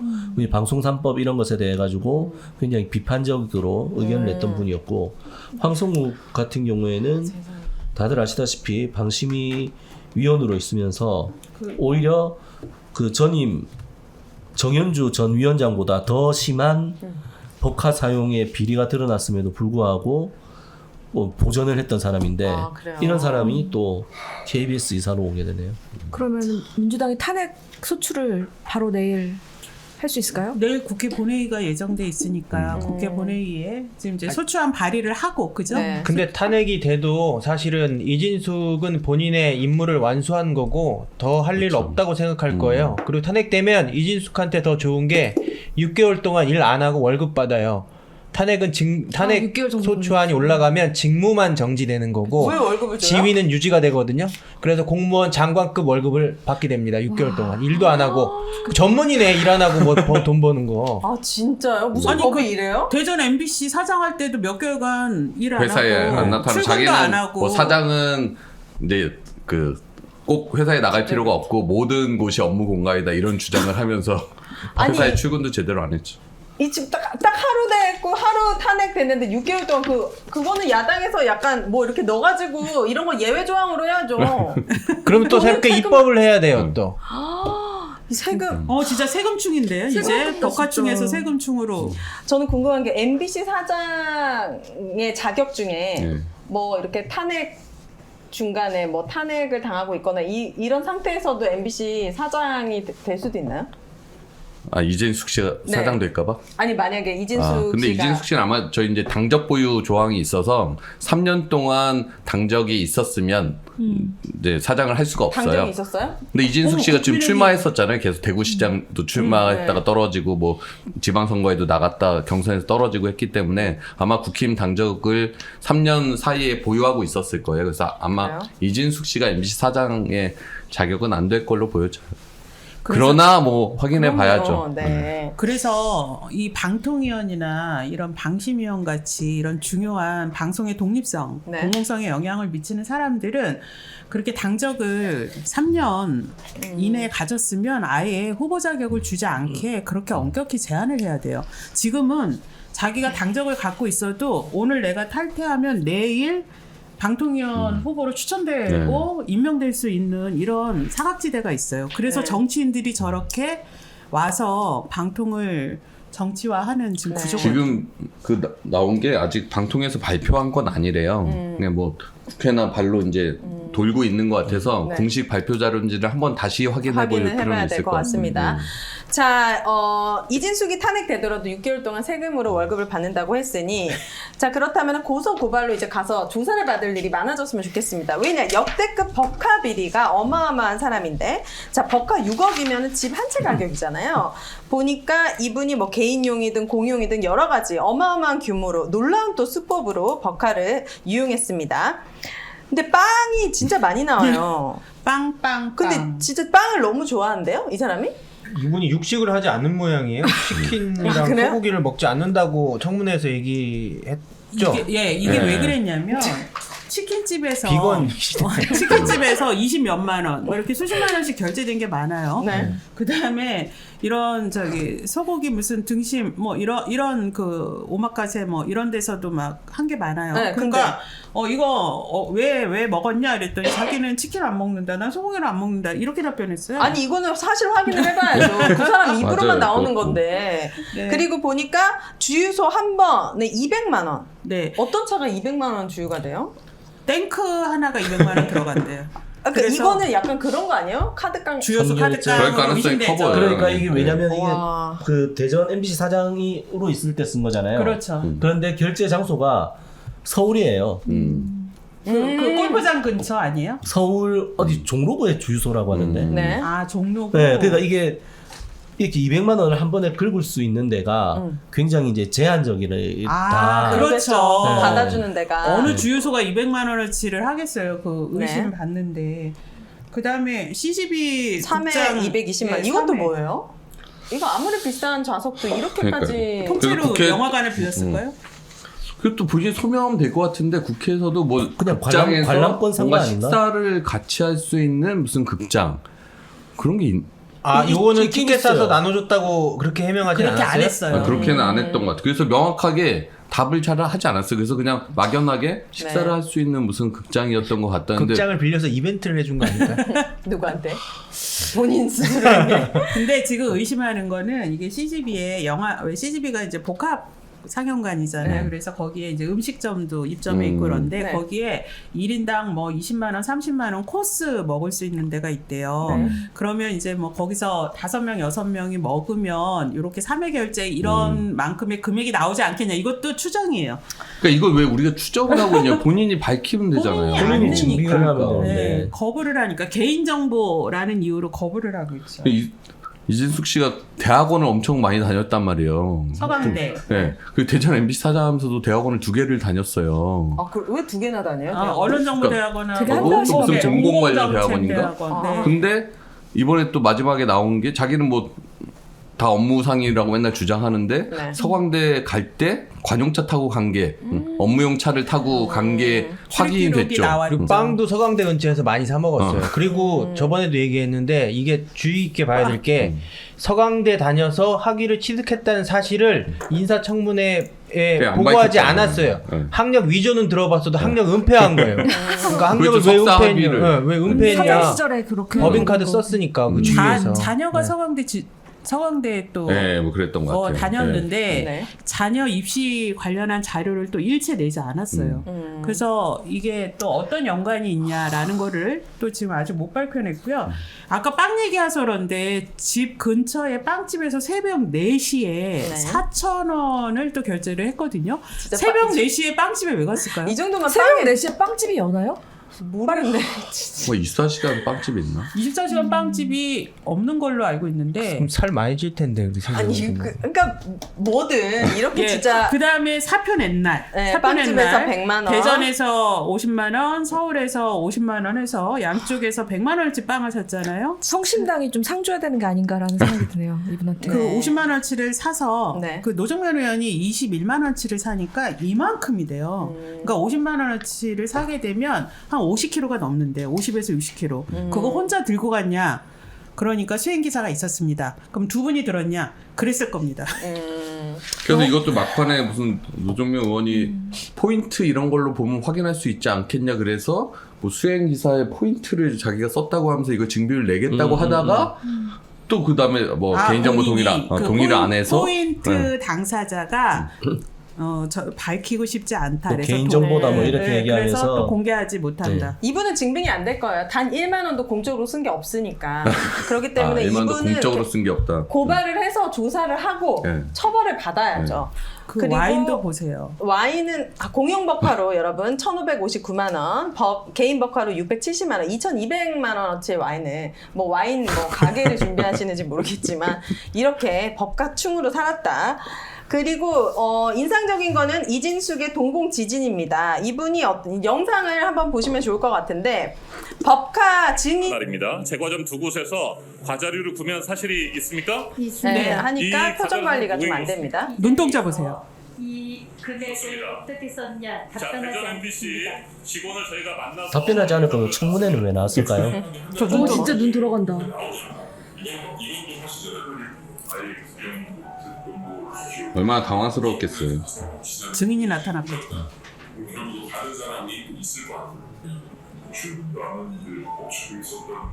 방송 3법 이런 것에 대해 가지고 굉장히 비판적으로 의견을 냈던 분이었고 황성욱 같은 경우에는 다들 아시다시피 방심위 위원으로 있으면서 오히려 그 전임 정현주 전 위원장보다 더 심한 법카 사용의 비리가 드러났음에도 불구하고 뭐 보전을 했던 사람인데 아, 그래요? 이런 사람이 또 KBS 이사로 오게 되네요. 그러면 민주당이 탄핵 소추를 바로 내일 할 수 있을까요? 내일 국회 본회의가 예정돼 있으니까 국회 본회의에 지금 이제 소추안 발의를 하고 그죠? 네. 근데 탄핵이 돼도 사실은 이진숙은 본인의 임무를 완수한 거고 더 할 일 없다고 생각할 거예요. 그리고 탄핵되면 이진숙한테 더 좋은 게 6개월 동안 일 안 하고 월급 받아요. 탄핵은 탄핵 6개월 정도는 소추안이 올라가면 직무만 정지되는 거고 왜 월급을 줘요? 지위는 유지가 되거든요. 그래서 공무원 장관급 월급을 받게 됩니다. 6개월 동안 일도 안 하고 전문이네. 일 안 하고 뭐 돈 버는 거. 아 진짜요? 무슨 아니, 법이 이래요? 대전 MBC 사장할 때도 몇 개월간 일 안 하고 회사에 안 나타나고 출근도 자기는 안 하고 뭐 사장은 이제 꼭 회사에 나갈 필요가 없고 모든 곳이 업무 공간이다 이런 주장을 하면서 아니, 회사에 출근도 제대로 안 했죠. 이 지금 딱 하루 됐고 하루 탄핵 됐는데 6개월 동안 그거는 야당에서 약간 뭐 이렇게 넣어가지고 이런 거 예외 조항으로 해야죠. 그러면 또 새롭게 입법을 해야 돼요. 또. 이 세금. 진짜 세금충인데요. 이제 세금충이다, 법카충에서 진짜. 세금충으로 저는 궁금한 게 MBC 사장의 자격 중에 네. 뭐 이렇게 탄핵 중간에 뭐 탄핵을 당하고 있거나 이런 상태에서도 MBC 사장이 될 수도 있나요? 아 이진숙 씨가 네. 사장 될까봐? 아니 만약에 이진숙 근데 씨가 이진숙 씨는 아마 저희 이제 당적 보유 조항이 있어서 3년 동안 당적이 있었으면 이제 사장을 할 수가 없어요. 당적이 있었어요? 근데 이진숙 씨가 지금 국민의힘. 출마했었잖아요. 계속 대구시장도 출마했다가 네. 떨어지고 뭐 지방선거에도 나갔다 경선에서 떨어지고 했기 때문에 아마 국힘 당적을 3년 사이에 보유하고 있었을 거예요. 그래서 아마 그래요? 이진숙 씨가 MBC 사장의 자격은 안 될 걸로 보여져요. 그러나 뭐 확인해 그럼요. 봐야죠. 네. 그래서 이 방통위원이나 이런 방심위원 같이 이런 중요한 방송의 독립성, 네. 공공성에 영향을 미치는 사람들은 그렇게 당적을 3년 이내에 가졌으면 아예 후보 자격을 주지 않게 그렇게 엄격히 제한을 해야 돼요. 지금은 자기가 당적을 갖고 있어도 오늘 내가 탈퇴하면 내일 방통위원 후보로 추천되고 임명될 수 있는 이런 사각지대가 있어요. 그래서 네. 정치인들이 저렇게 와서 방통을 정치화하는 지금 네. 구조가 지금 나온 게 아직 방통에서 발표한 건 아니래요. 그냥 뭐 국회나 발로 이제 돌고 있는 것 같아서 네. 공식 발표 자료인지를 한번 다시 확인해 볼 확인을 필요는 해봐야 있을 될 것 것 같습니다. 자, 이진숙이 탄핵되더라도 6개월 동안 세금으로 월급을 받는다고 했으니 자 그렇다면 고소 고발로 이제 가서 조사를 받을 일이 많아졌으면 좋겠습니다. 왜냐 역대급 법카 비리가 어마어마한 사람인데 자 법카 6억이면 집 한 채 가격이잖아요. 보니까 이분이 뭐 개인용이든 공용이든 여러 가지 어마어마한 규모로 놀라운 또 수법으로 법카를 이용했습니다. 근데 빵이 진짜 많이 나와요. 빵빵. 근데 진짜 빵을 너무 좋아한대요, 이 사람이? 이분이 육식을 하지 않는 모양이에요. 치킨이랑 그래요? 소고기를 먹지 않는다고 청문회에서 얘기했죠. 이게 왜 그랬냐면 치킨집에서 비건 치킨집에서 20몇만 원, 뭐 이렇게 수십만 원씩 결제된 게 많아요. 네. 그 다음에 이런 소고기 무슨 등심 뭐 이런 그 오마카세 뭐 이런 데서도 막 한 게 많아요. 네, 그러니까 이거 왜 먹었냐 이랬더니 자기는 치킨 안 먹는다, 난 소고기를 안 먹는다 이렇게 답변했어요. 아니 이거는 사실 확인을 해봐야죠. 그 사람 입으로만 맞아요, 나오는 그것도. 건데. 네. 그리고 보니까 주유소 한 번에 200만 원. 네, 어떤 차가 200만 원 주유가 돼요? 탱크 하나가 200만 원 들어간대요. 아, 그러니까 그래서 이거는 약간 그런 거 아니에요? 카드깡. 주유소 그럴 카드깡으로 가능성이 커 의심되죠. 보여요. 그러니까 이게 왜냐면 와. 이게 그 대전 MBC 사장으로 있을 때 쓴 거잖아요. 그렇죠. 그런데 결제 장소가 서울이에요. 그 골프장 근처 아니에요? 서울 어디 종로구의 주유소라고 하는데. 네. 아 종로구. 네, 그러니까 이게 이렇게 200만 원을 한 번에 긁을 수 있는 데가 굉장히 이제 제한적이다. 아, 그렇죠. 네. 받아주는 데가. 어느 주유소가 200만 원어치를 하겠어요. 그 의심 네. 받는데. 그다음에 CGV 3회 국장 220만 원. 네, 이건 또 3회. 뭐예요? 이거 아무리 비싼 좌석도 이렇게까지. 그러니까요. 통째로 국회- 영화관을 빌렸을까요? 그것도 본인 소명하면 될 것 같은데 국회에서도 뭐 그냥 극장에서 관람권 산 거 뭔가 아닌가? 식사를 같이 할 수 있는 무슨 극장 그런 게 요거는 있긴 티켓 사서 있어요. 나눠줬다고 그렇게 해명하지 그렇게 않았어요? 안 했어요. 그렇게는 안 했던 것 같아요. 그래서 명확하게 답을 잘 하지 않았어요. 그래서 그냥 막연하게 식사를 네. 할 수 있는 무슨 극장이었던 것 같다는데 극장을 빌려서 이벤트를 해준 거 아닐까요? 누구한테? 본인 스스로에게. 근데 지금 의심하는 거는 이게 CGV의 왜 CGV가 이제 복합 상영관이잖아요. 네. 그래서 거기에 이제 음식점도 입점해 있고 그런데 네. 거기에 1인당 뭐 20만 원, 30만 원 코스 먹을 수 있는 데가 있대요. 네. 그러면 이제 뭐 거기서 5명, 6명이 먹으면 이렇게 3회 결제 이런 만큼의 금액이 나오지 않겠냐. 이것도 추정이에요. 그러니까 이걸 왜 우리가 추정을 하고 있냐? 본인이 밝히면 되잖아요. 본인이 안 본인이 증빙을 되니까. 하면 네, 되는데. 거부를 하니까 개인정보라는 이유로 거부를 하고 있죠. 이진숙 씨가 대학원을 엄청 많이 다녔단 말이에요. 서강대. 네. 그 대전 MBC 사장하면서도 대학원을 2개를 다녔어요. 왜 2개나 다녀요? 언론정보대학원하고 되게 한 달씩 무슨 오죠. 공공관련 대학원인가? 대학원. 네. 근데 이번에 또 마지막에 나온 게 자기는 뭐 다 업무상이라고 맨날 주장하는데 네. 서강대 갈 때 관용차 타고 간 게 업무용 차를 타고 간 게 확인이 기록이 됐죠. 나왔죠. 그리고 빵도 서강대 근처에서 많이 사 먹었어요. 그리고 저번에도 얘기했는데 이게 주의 있게 봐야 될 게 서강대 다녀서 학위를 취득했다는 사실을 인사청문회에 안 보고하지 밝혔잖아요. 않았어요. 네. 학력 위조는 들어봤어도 학력 은폐한 거예요. 그러니까 학력을 그렇죠. 왜 석사 은폐했냐? 학위를. 왜 사장 은폐했냐? 시절에 그렇게 법인카드 하는 거. 썼으니까 그 주위에서. 자녀가 서강대에 또 네, 뭐 그랬던 것 같아요. 다녔는데 네. 자녀 입시 관련한 자료를 또 일체 내지 않았어요. 그래서 이게 또 어떤 연관이 있냐라는 거를 또 지금 아직 못 밝혀냈고요. 아까 빵 얘기해서 그런데 집 근처에 빵집에서 새벽 4시에 4,000원을 또 결제를 했거든요. 진짜 새벽 4시에 빵집에 왜 갔을까요? 이 정도면 새벽 4시에 빵집이 여나요? 모르는데. 뭐 24시간 빵집 있나? 24시간 빵집이 없는 걸로 알고 있는데 그럼 살 많이 찔 텐데 우리 아니 생각해보면. 그러니까 뭐든 이렇게 예, 진짜 그다음에 사표 낸 날. 네, 사표 낸 빵집에서 날 100만 원. 대전에서 50만 원, 서울에서 50만 원 해서 양쪽에서 100만 원어치 빵을 샀잖아요. 성심당이 좀 상 줘야 되는 게 아닌가라는 생각이 드네요. 이분한테. 그 50만 원어치를 사서 네. 그 노정면 의원이 21만 원어치를 사니까 이만큼이 돼요. 그러니까 50만 원어치를 사게 되면 한 50kg가 넘는데 50에서 60kg. 그거 혼자 들고 갔냐? 그러니까 수행기사가 있었습니다. 그럼 두 분이 들었냐? 그랬을 겁니다. 그래서 이것도 막판에 무슨 노정명 의원이 포인트 이런 걸로 보면 확인할 수 있지 않겠냐 그래서 뭐 수행 기사에 포인트를 자기가 썼다고 하면서 이거 증빙을 내겠다고 하다가 또 그다음에 뭐 개인정보 동의를 안 해서 포인트 당사자가 밝히고 싶지 않다. 또 그래서 개인정보다 뭐 이렇게 얘기하면서 그래서 또 공개하지 못한다. 이분은 증빙이 안 될 거예요. 단 1만 원도 공적으로 쓴 게 없으니까. 그렇기 때문에 일만도 이분은 공적으로 쓴 게 없다. 고발을 해서 조사를 하고 네. 처벌을 받아야죠. 그 그리고 와인도 보세요. 와인은 공용 법화로 여러분 1,559만 원, 개인 법화로 670만 원, 2,200만 원어치의 와인을 뭐 와인 뭐 가게를 준비하시는지 모르겠지만 이렇게 법가충으로 살았다. 그리고 인상적인 거는 이진숙의 동공 지진입니다. 이분이 영상을 한번 보시면 좋을 것 같은데 법카 증인 말입니다. 제과점 두 곳에서 과자류를 구매한 사실이 있습니까? 네, 하니까 이 표정 관리가 좀 안 과자는 됩니다. 눈동자 보세요. 이 금액을 어떻게 썼냐 자, 답변하지 대전 MBC 않습니다. 직원을 저희가 만나서 답변하지 않을 거면 청문회는 왜 나왔을까요? 진짜 눈 들어간다. 얼마나 당황스러웠겠어요. 증인이 나타났거든요. 다른 사람이 있을 거 아니에요. 출근도 안 하는데 업체에 있었다는 건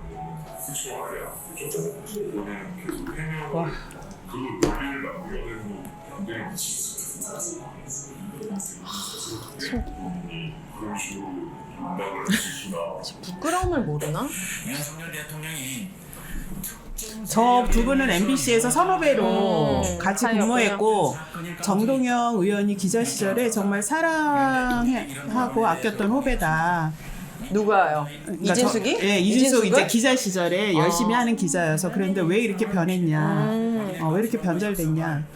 그쵸 아니야. 본인은 계속 해명하고 그 논리를 남겨내고 굉장히 미치겠어요. 그런 식으로 반박을 했으나 부끄러움을 모르나? 윤석열 대통령이 저 두 분은 MBC에서 선후배로 같이 사이였고요. 근무했고 정동영 의원이 기자 시절에 정말 사랑하고 아꼈던 후배다. 누가요? 그러니까 이진숙이? 예, 이진숙 이제 이진숙을? 기자 시절에 열심히 하는 기자여서 그런데 왜 이렇게 변했냐? 왜 이렇게 변절됐냐?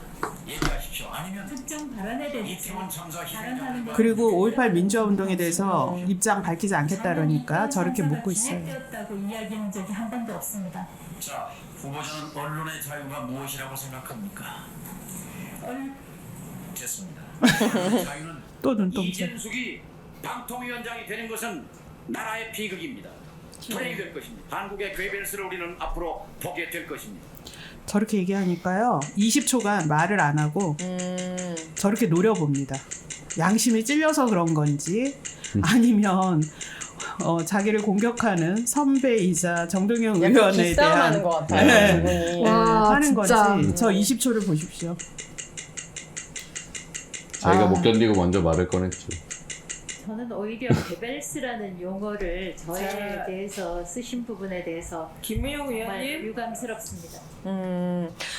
특정 발언에 대해서 발언하는 데 그리고 5.18 민주화 운동에 대해서 입장 밝히지 않겠다 그러니까 저렇게 묻고 있어요. 제약되었다고 이야기한 적이 한 번도 없습니다. 자, 후보자는 언론의 자유가 무엇이라고 생각합니까? 됐습니다. 자유는 또 눈동자. 이진숙이 방통위원장이 되는 것은 나라의 비극입니다. 불행이 될 것입니다. 한국의 괴벨스를 우리는 앞으로 보게 될 것입니다. 저렇게 얘기하니까요. 20초간 말을 안 하고 저렇게 노려봅니다. 양심이 찔려서 그런 건지 아니면 자기를 공격하는 선배이자 정동영 약간 의원에 기싸움하는 대한 것 같아요. 네. 두 분이. 와, 하는 진짜. 건지 저 20초를 보십시오. 자기가 못 견디고 먼저 말을 꺼냈지. 저는 오히려 개벨스라는 용어를 저에 대해서 쓰신 부분에 대해서 김우영 정말 의원님 유감스럽습니다.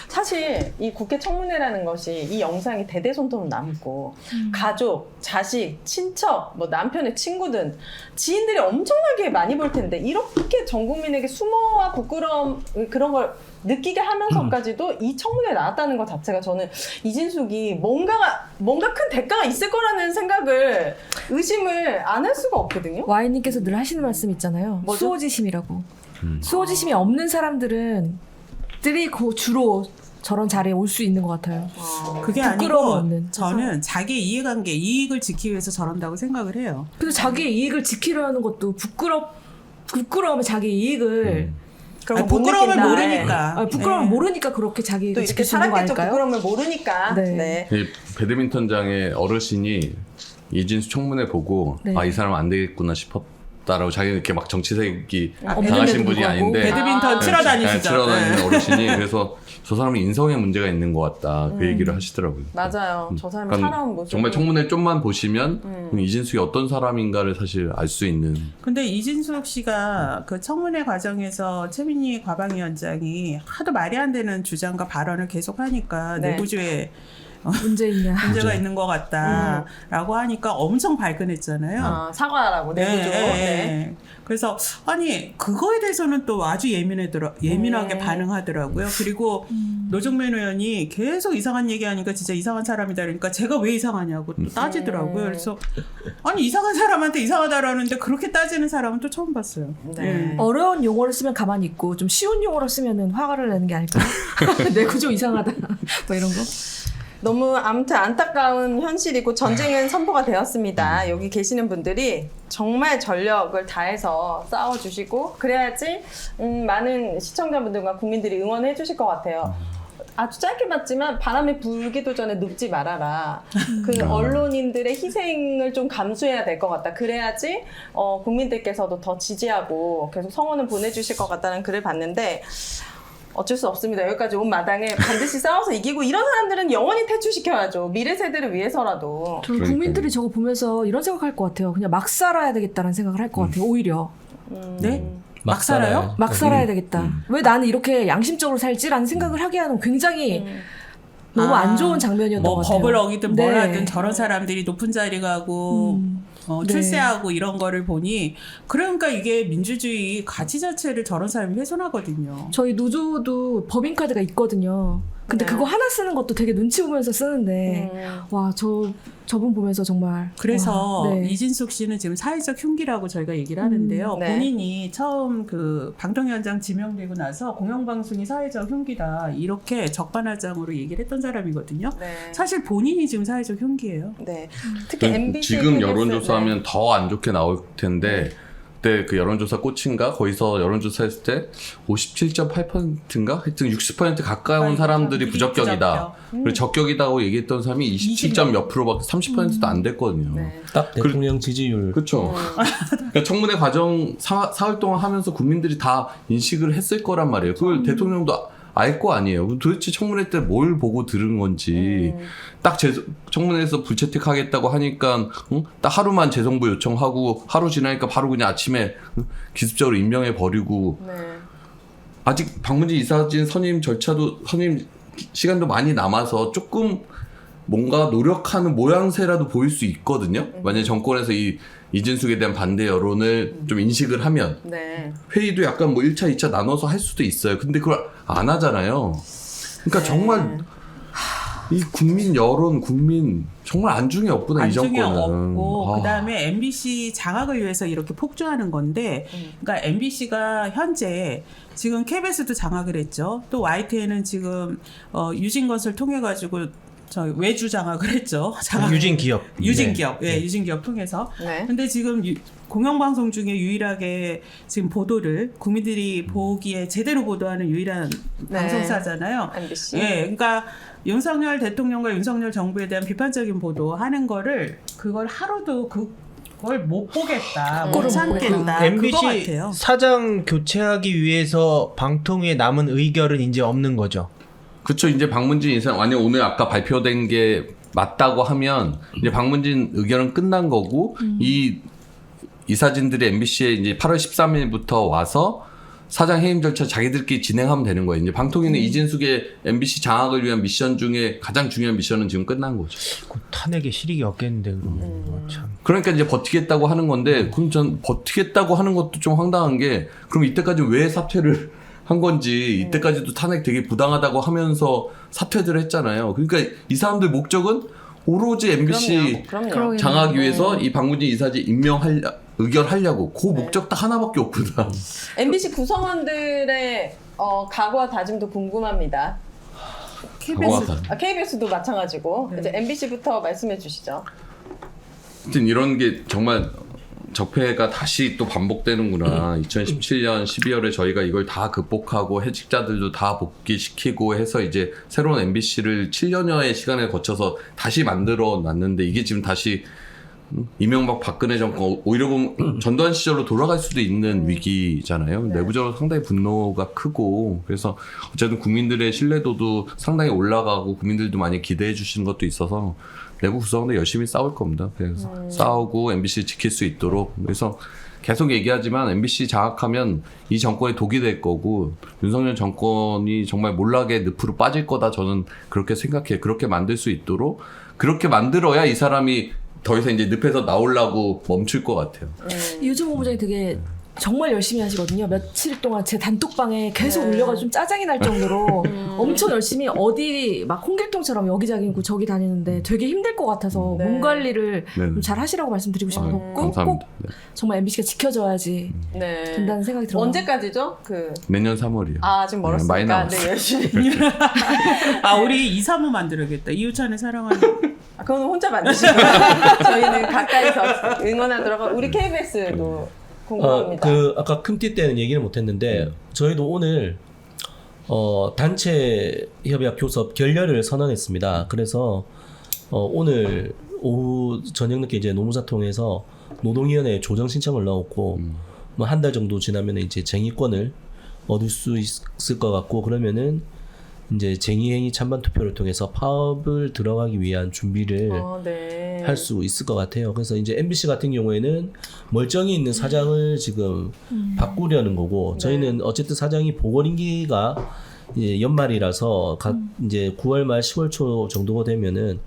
사실 이 국회 청문회라는 것이 이 영상이 대대손손 남고 가족, 자식, 친척, 뭐 남편의 친구든 지인들이 엄청나게 많이 볼 텐데 이렇게 전 국민에게 수모와 부끄러움 그런 걸 느끼게 하면서까지도 이 청문회에 나왔다는 것 자체가 저는 이진숙이 뭔가 큰 대가가 있을 거라는 생각을 의심을 안 할 수가 없거든요. 와이님께서 늘 하시는 말씀 있잖아요. 뭐죠? 수호지심이라고. 수호지심이 없는 사람들이 주로 저런 자리에 올 수 있는 것 같아요. 그게 부끄러움 아니고 없는. 저는 자기 이해관계, 이익을 지키기 위해서 저런다고 생각을 해요. 근데 자기의 이익을 지키려는 것도 부끄러움에 자기 이익을 아니, 부끄러움을 모르니까. 부끄러움을 네. 모르니까 그렇게 자기 또 이렇게 지킬 수 있는 거 살았겠죠. 아닐까요? 부끄러움을 모르니까. 네. 네. 이 배드민턴장의 어르신이 이진수 청문회 보고 네. 아, 이 사람 안 되겠구나 싶었다라고 자기는 이렇게 막 정치색이 없는 강하신 데도 분이 불구하고 아닌데 배드민턴 치러 다니시죠. 치러 다니는 네. 어르신이 그래서 저 사람은 인성에 문제가 있는 것 같다 그 얘기를 하시더라고요. 맞아요. 저 사람이 그러니까 살아온 모습. 정말 청문회 좀만 보시면 이진숙이 어떤 사람인가를 사실 알 수 있는. 근데 이진숙 씨가 그 청문회 과정에서 최민희 과방위원장이 하도 말이 안 되는 주장과 발언을 계속하니까 네. 내부주에 문제가 문제가 있는 것 같다라고 하니까 엄청 발끈했잖아요. 사과하라고 내부죠. 네. 그래서 아니 그거에 대해서는 또 아주 예민하게 반응하더라고요. 그리고 노정면 의원이 계속 이상한 얘기하니까 진짜 이상한 사람이다 그러니까 제가 왜 이상하냐고 또 따지더라고요. 그래서 아니 이상한 사람한테 이상하다라는데 그렇게 따지는 사람은 또 처음 봤어요. 네. 어려운 용어를 쓰면 가만히 있고 좀 쉬운 용어를 쓰면은 화를 내는 게 아닐까요? 내 구조 이상하다 뭐 이런 거. 너무 아무튼 안타까운 현실이고 전쟁은 선포가 되었습니다. 여기 계시는 분들이 정말 전력을 다해서 싸워주시고 그래야지 많은 시청자분들과 국민들이 응원해 주실 것 같아요. 아주 짧게 봤지만 바람이 불기도 전에 눕지 말아라. 그 언론인들의 희생을 좀 감수해야 될 것 같다. 그래야지 국민들께서도 더 지지하고 계속 성원을 보내주실 것 같다는 글을 봤는데 어쩔 수 없습니다. 여기까지 온 마당에 반드시 싸워서 이기고 이런 사람들은 영원히 퇴출시켜야죠. 미래 세대를 위해서라도. 저는 국민들이 저거 보면서 이런 생각할 것 같아요. 그냥 막 살아야 되겠다는 생각을 할 것 같아요. 오히려. 네? 막 살아요? 막 살아야 되겠다. 왜 나는 이렇게 양심적으로 살지라는 생각을 하게 하는 굉장히 너무 안 좋은 장면이었던 뭐 것 같아요. 법을 어기든 뭘 네. 하든 저런 사람들이 높은 자리 가고 네. 출세하고 이런 거를 보니 그러니까 이게 민주주의 가치 자체를 저런 사람이 훼손하거든요. 저희 노조도 법인카드가 있거든요. 근데 네. 그거 하나 쓰는 것도 되게 눈치 보면서 쓰는데 와 저분 보면서 정말 그래서 와, 네. 이진숙 씨는 지금 사회적 흉기라고 저희가 얘기를 하는데요. 네. 본인이 처음 그 방통위원장 지명되고 나서 공영방송이 사회적 흉기다 이렇게 적반하장으로 얘기를 했던 사람이거든요. 네. 사실 본인이 지금 사회적 흉기예요. 네. 특히 MBC 지금 여론조사하면 더 안 좋게 나올 텐데 그때 그 여론조사 꽃인가 거기서 여론조사 했을 때 57.8%인가 하여튼 60% 가까운 사람들이 부적격이다. 그리고 적격이다고 얘기했던 사람이 27. 몇 프로밖에 30%도 안 됐거든요. 네. 딱 대통령 지지율. 그렇죠. 그러니까 청문회 과정 사흘 동안 하면서 국민들이 다 인식을 했을 거란 말이에요. 그걸 대통령도 알 거 아니에요. 도대체 청문회 때 뭘 보고 들은 건지 딱 청문회에서 불채택하겠다고 하니까 딱 하루만 재정부 요청하고 하루 지나니까 바로 그냥 아침에 기습적으로 임명해 버리고 네. 아직 박문진 이사진 선임 절차도 선임 시간도 많이 남아서 조금 뭔가 노력하는 모양새라도 보일 수 있거든요. 만약에 정권에서 이진숙에 대한 반대 여론을 좀 인식을 하면 네. 회의도 약간 뭐 1차, 2차 나눠서 할 수도 있어요. 근데 그걸 안 하잖아요. 그러니까 정말 이 국민 여론, 정말 안중에 없구나 이 안중에 정권은. 없고 그다음에 MBC 장악을 위해서 이렇게 폭주하는 건데 그러니까 MBC가 현재 지금 KBS도 장악을 했죠. 또 YTN은 지금 유진건설 통해 가지고 저 외주 장악을 했죠. 유진기업. 유진기업. 네. 예, 유진기업 통해서. 네. 근데 지금 공영방송 중에 유일하게 지금 보도를 국민들이 보기에 제대로 보도하는 유일한 네. 방송사잖아요. MBC. 예, 그러니까 윤석열 대통령과 윤석열 정부에 대한 비판적인 보도하는 거를 그걸 하루도 그걸 못 보겠다, 못 참겠다. 그거 MBC 같아요. 사장 교체하기 위해서 방통위에 남은 의결은 이제 없는 거죠. 그쵸. 이제 박문진 이사 만약 오늘 아까 발표된 게 맞다고 하면 이제 박문진 의견은 끝난 거고 이 사진들이 MBC에 이제 8월 13일부터 와서 사장 해임 절차 자기들끼리 진행하면 되는 거예요. 이제 방통위는 이진숙의 MBC 장악을 위한 미션 중에 가장 중요한 미션은 지금 끝난 거죠. 탄핵에 실익이 없겠는데 그러면 참. 그러니까 이제 버티겠다고 하는 건데 그럼 전 버티겠다고 하는 것도 좀 황당한 게 그럼 이때까지 왜 사퇴를 한 건지 이때까지도 탄핵 되게 부당하다고 하면서 사퇴를 했잖아요. 그러니까 이 사람들 목적은 오로지 MBC 그럼요. 장악하기 위해서 이 박문진 이사지 의결하려고 그 목적 딱 하나밖에 없구나. MBC 구성원들의 각오와 다짐도 궁금합니다. KBS도 마찬가지고 이제 MBC부터 말씀해 주시죠. 하여튼 이런 게 정말 적폐가 다시 또 반복되는구나. 2017년 12월에 저희가 이걸 다 극복하고 해직자들도 다 복귀시키고 해서 이제 새로운 MBC를 7년여의 시간을 거쳐서 다시 만들어 놨는데 이게 지금 다시 이명박 박근혜 정권 오히려 보면 전두환 시절로 돌아갈 수도 있는 위기잖아요. 내부적으로 상당히 분노가 크고 그래서 어쨌든 국민들의 신뢰도도 상당히 올라가고 국민들도 많이 기대해 주시는 것도 있어서 내부 구성원들 열심히 싸울 겁니다. 그래서 싸우고 MBC 지킬 수 있도록 그래서 계속 얘기하지만 MBC 장악하면 이 정권의 독이 될 거고 윤석열 정권이 정말 몰락의 늪으로 빠질 거다 저는 그렇게 생각해요. 그렇게 만들 수 있도록 그렇게 만들어야 이 사람이 더 이상 이제 늪에서 나오려고 멈출 것 같아요. 유주 본부장이 되게 정말 열심히 하시거든요. 며칠 동안 제 단톡방에 계속 올려가지고 좀 짜증이 날 정도로 엄청 열심히 어디 막 홍길동처럼 여기저기 있고 저기 다니는데 되게 힘들 것 같아서 몸 관리를 좀 잘 하시라고 말씀드리고 싶었고 꼭 정말 MBC가 지켜져야지 된다는 생각이 들어요. 언제까지죠? 내년 3월이요. 아 지금 멀었으니까 많이 남았어요. 열심히. 우리 2, 3호 만들어야겠다. 이우찬의 사랑하는. 그건 혼자 만드시고요. 저희는 가까이서 응원하도록 우리 KBS도 궁금합니다. 아까 금띠 때는 얘기를 못했는데 저희도 오늘 단체 협약 교섭 결렬을 선언했습니다. 그래서 오늘 오후 저녁 늦게 이제 노무사 통해서 노동위원회에 조정 신청을 넣었고 뭐 한 달 정도 지나면 이제 쟁의권을 얻을 수 있을 것 같고 그러면은 이제 쟁의행위 찬반 투표를 통해서 파업을 들어가기 위한 준비를 할 수 있을 것 같아요. 그래서 이제 MBC 같은 경우에는 멀쩡히 있는 사장을 지금 바꾸려는 거고 저희는 어쨌든 사장이 보궐임기가 이제 연말이라서 이제 9월 말 10월 초 정도가 되면은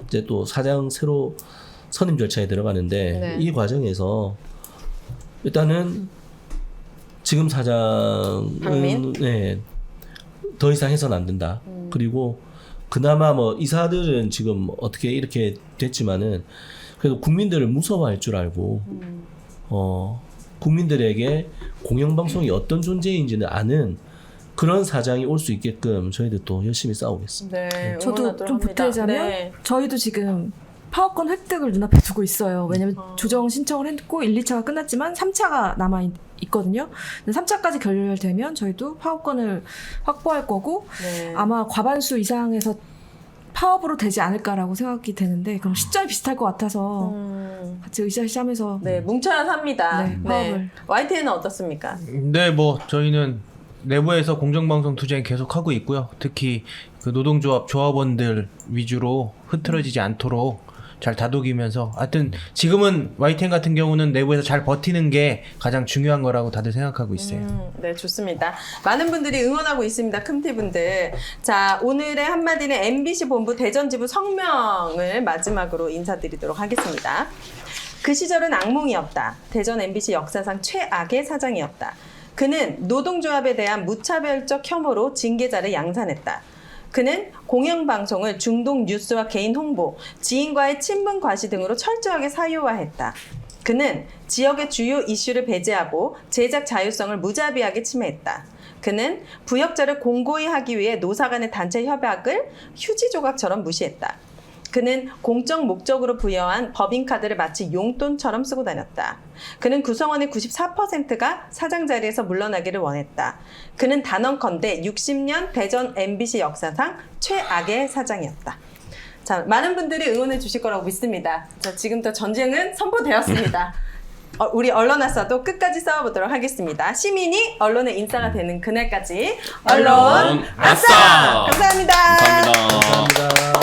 이제 또 사장 새로 선임 절차에 들어가는데 이 과정에서 일단은 지금 사장은 더 이상 해서는 안 된다. 그리고 그나마 뭐 이사들은 지금 어떻게 이렇게 됐지만은 그래도 국민들을 무서워할 줄 알고 국민들에게 공영방송이 어떤 존재인지는 아는 그런 사장이 올 수 있게끔 저희들 또 열심히 싸우겠습니다. 저도 좀 보태자면 저희도 지금 파업권 획득을 눈앞에 두고 있어요. 왜냐면 조정 신청을 했고 1, 2차가 끝났지만 3차가 남아있거든요. 3차까지 결렬되면 저희도 파업권을 확보할 거고 아마 과반수 이상에서 파업으로 되지 않을까라고 생각이 되는데 그럼 시점이 비슷할 것 같아서 같이 으쌰으쌰하면서 뭉쳐야 삽니다. 파업을. YTN은 어떻습니까? 네, 뭐 저희는 내부에서 공정방송 투쟁 계속 하고 있고요. 특히 그 노동조합 조합원들 위주로 흐트러지지 않도록 잘 다독이면서 하여튼 지금은 YTN 같은 경우는 내부에서 잘 버티는 게 가장 중요한 거라고 다들 생각하고 있어요. 네, 좋습니다. 많은 분들이 응원하고 있습니다. 큼티분들. 자, 오늘의 한마디는 MBC 본부 대전지부 성명을 마지막으로 인사드리도록 하겠습니다. 그 시절은 악몽이었다. 대전 MBC 역사상 최악의 사장이었다. 그는 노동조합에 대한 무차별적 혐오로 징계자를 양산했다. 그는 공영방송을 중동 뉴스와 개인 홍보, 지인과의 친분 과시 등으로 철저하게 사유화했다. 그는 지역의 주요 이슈를 배제하고 제작 자율성을 무자비하게 침해했다. 그는 부역자를 공고히 하기 위해 노사 간의 단체 협약을 휴지 조각처럼 무시했다. 그는 공적 목적으로 부여한 법인카드를 마치 용돈처럼 쓰고 다녔다. 그는 구성원의 94%가 사장 자리에서 물러나기를 원했다. 그는 단언컨대 60년 대전 MBC 역사상 최악의 사장이었다. 자, 많은 분들이 응원해 주실 거라고 믿습니다. 자, 지금부터 전쟁은 선포되었습니다. 우리 언론아싸도 끝까지 싸워보도록 하겠습니다. 시민이 언론의 인싸가 되는 그날까지 언론 아싸! 감사합니다. 감사합니다.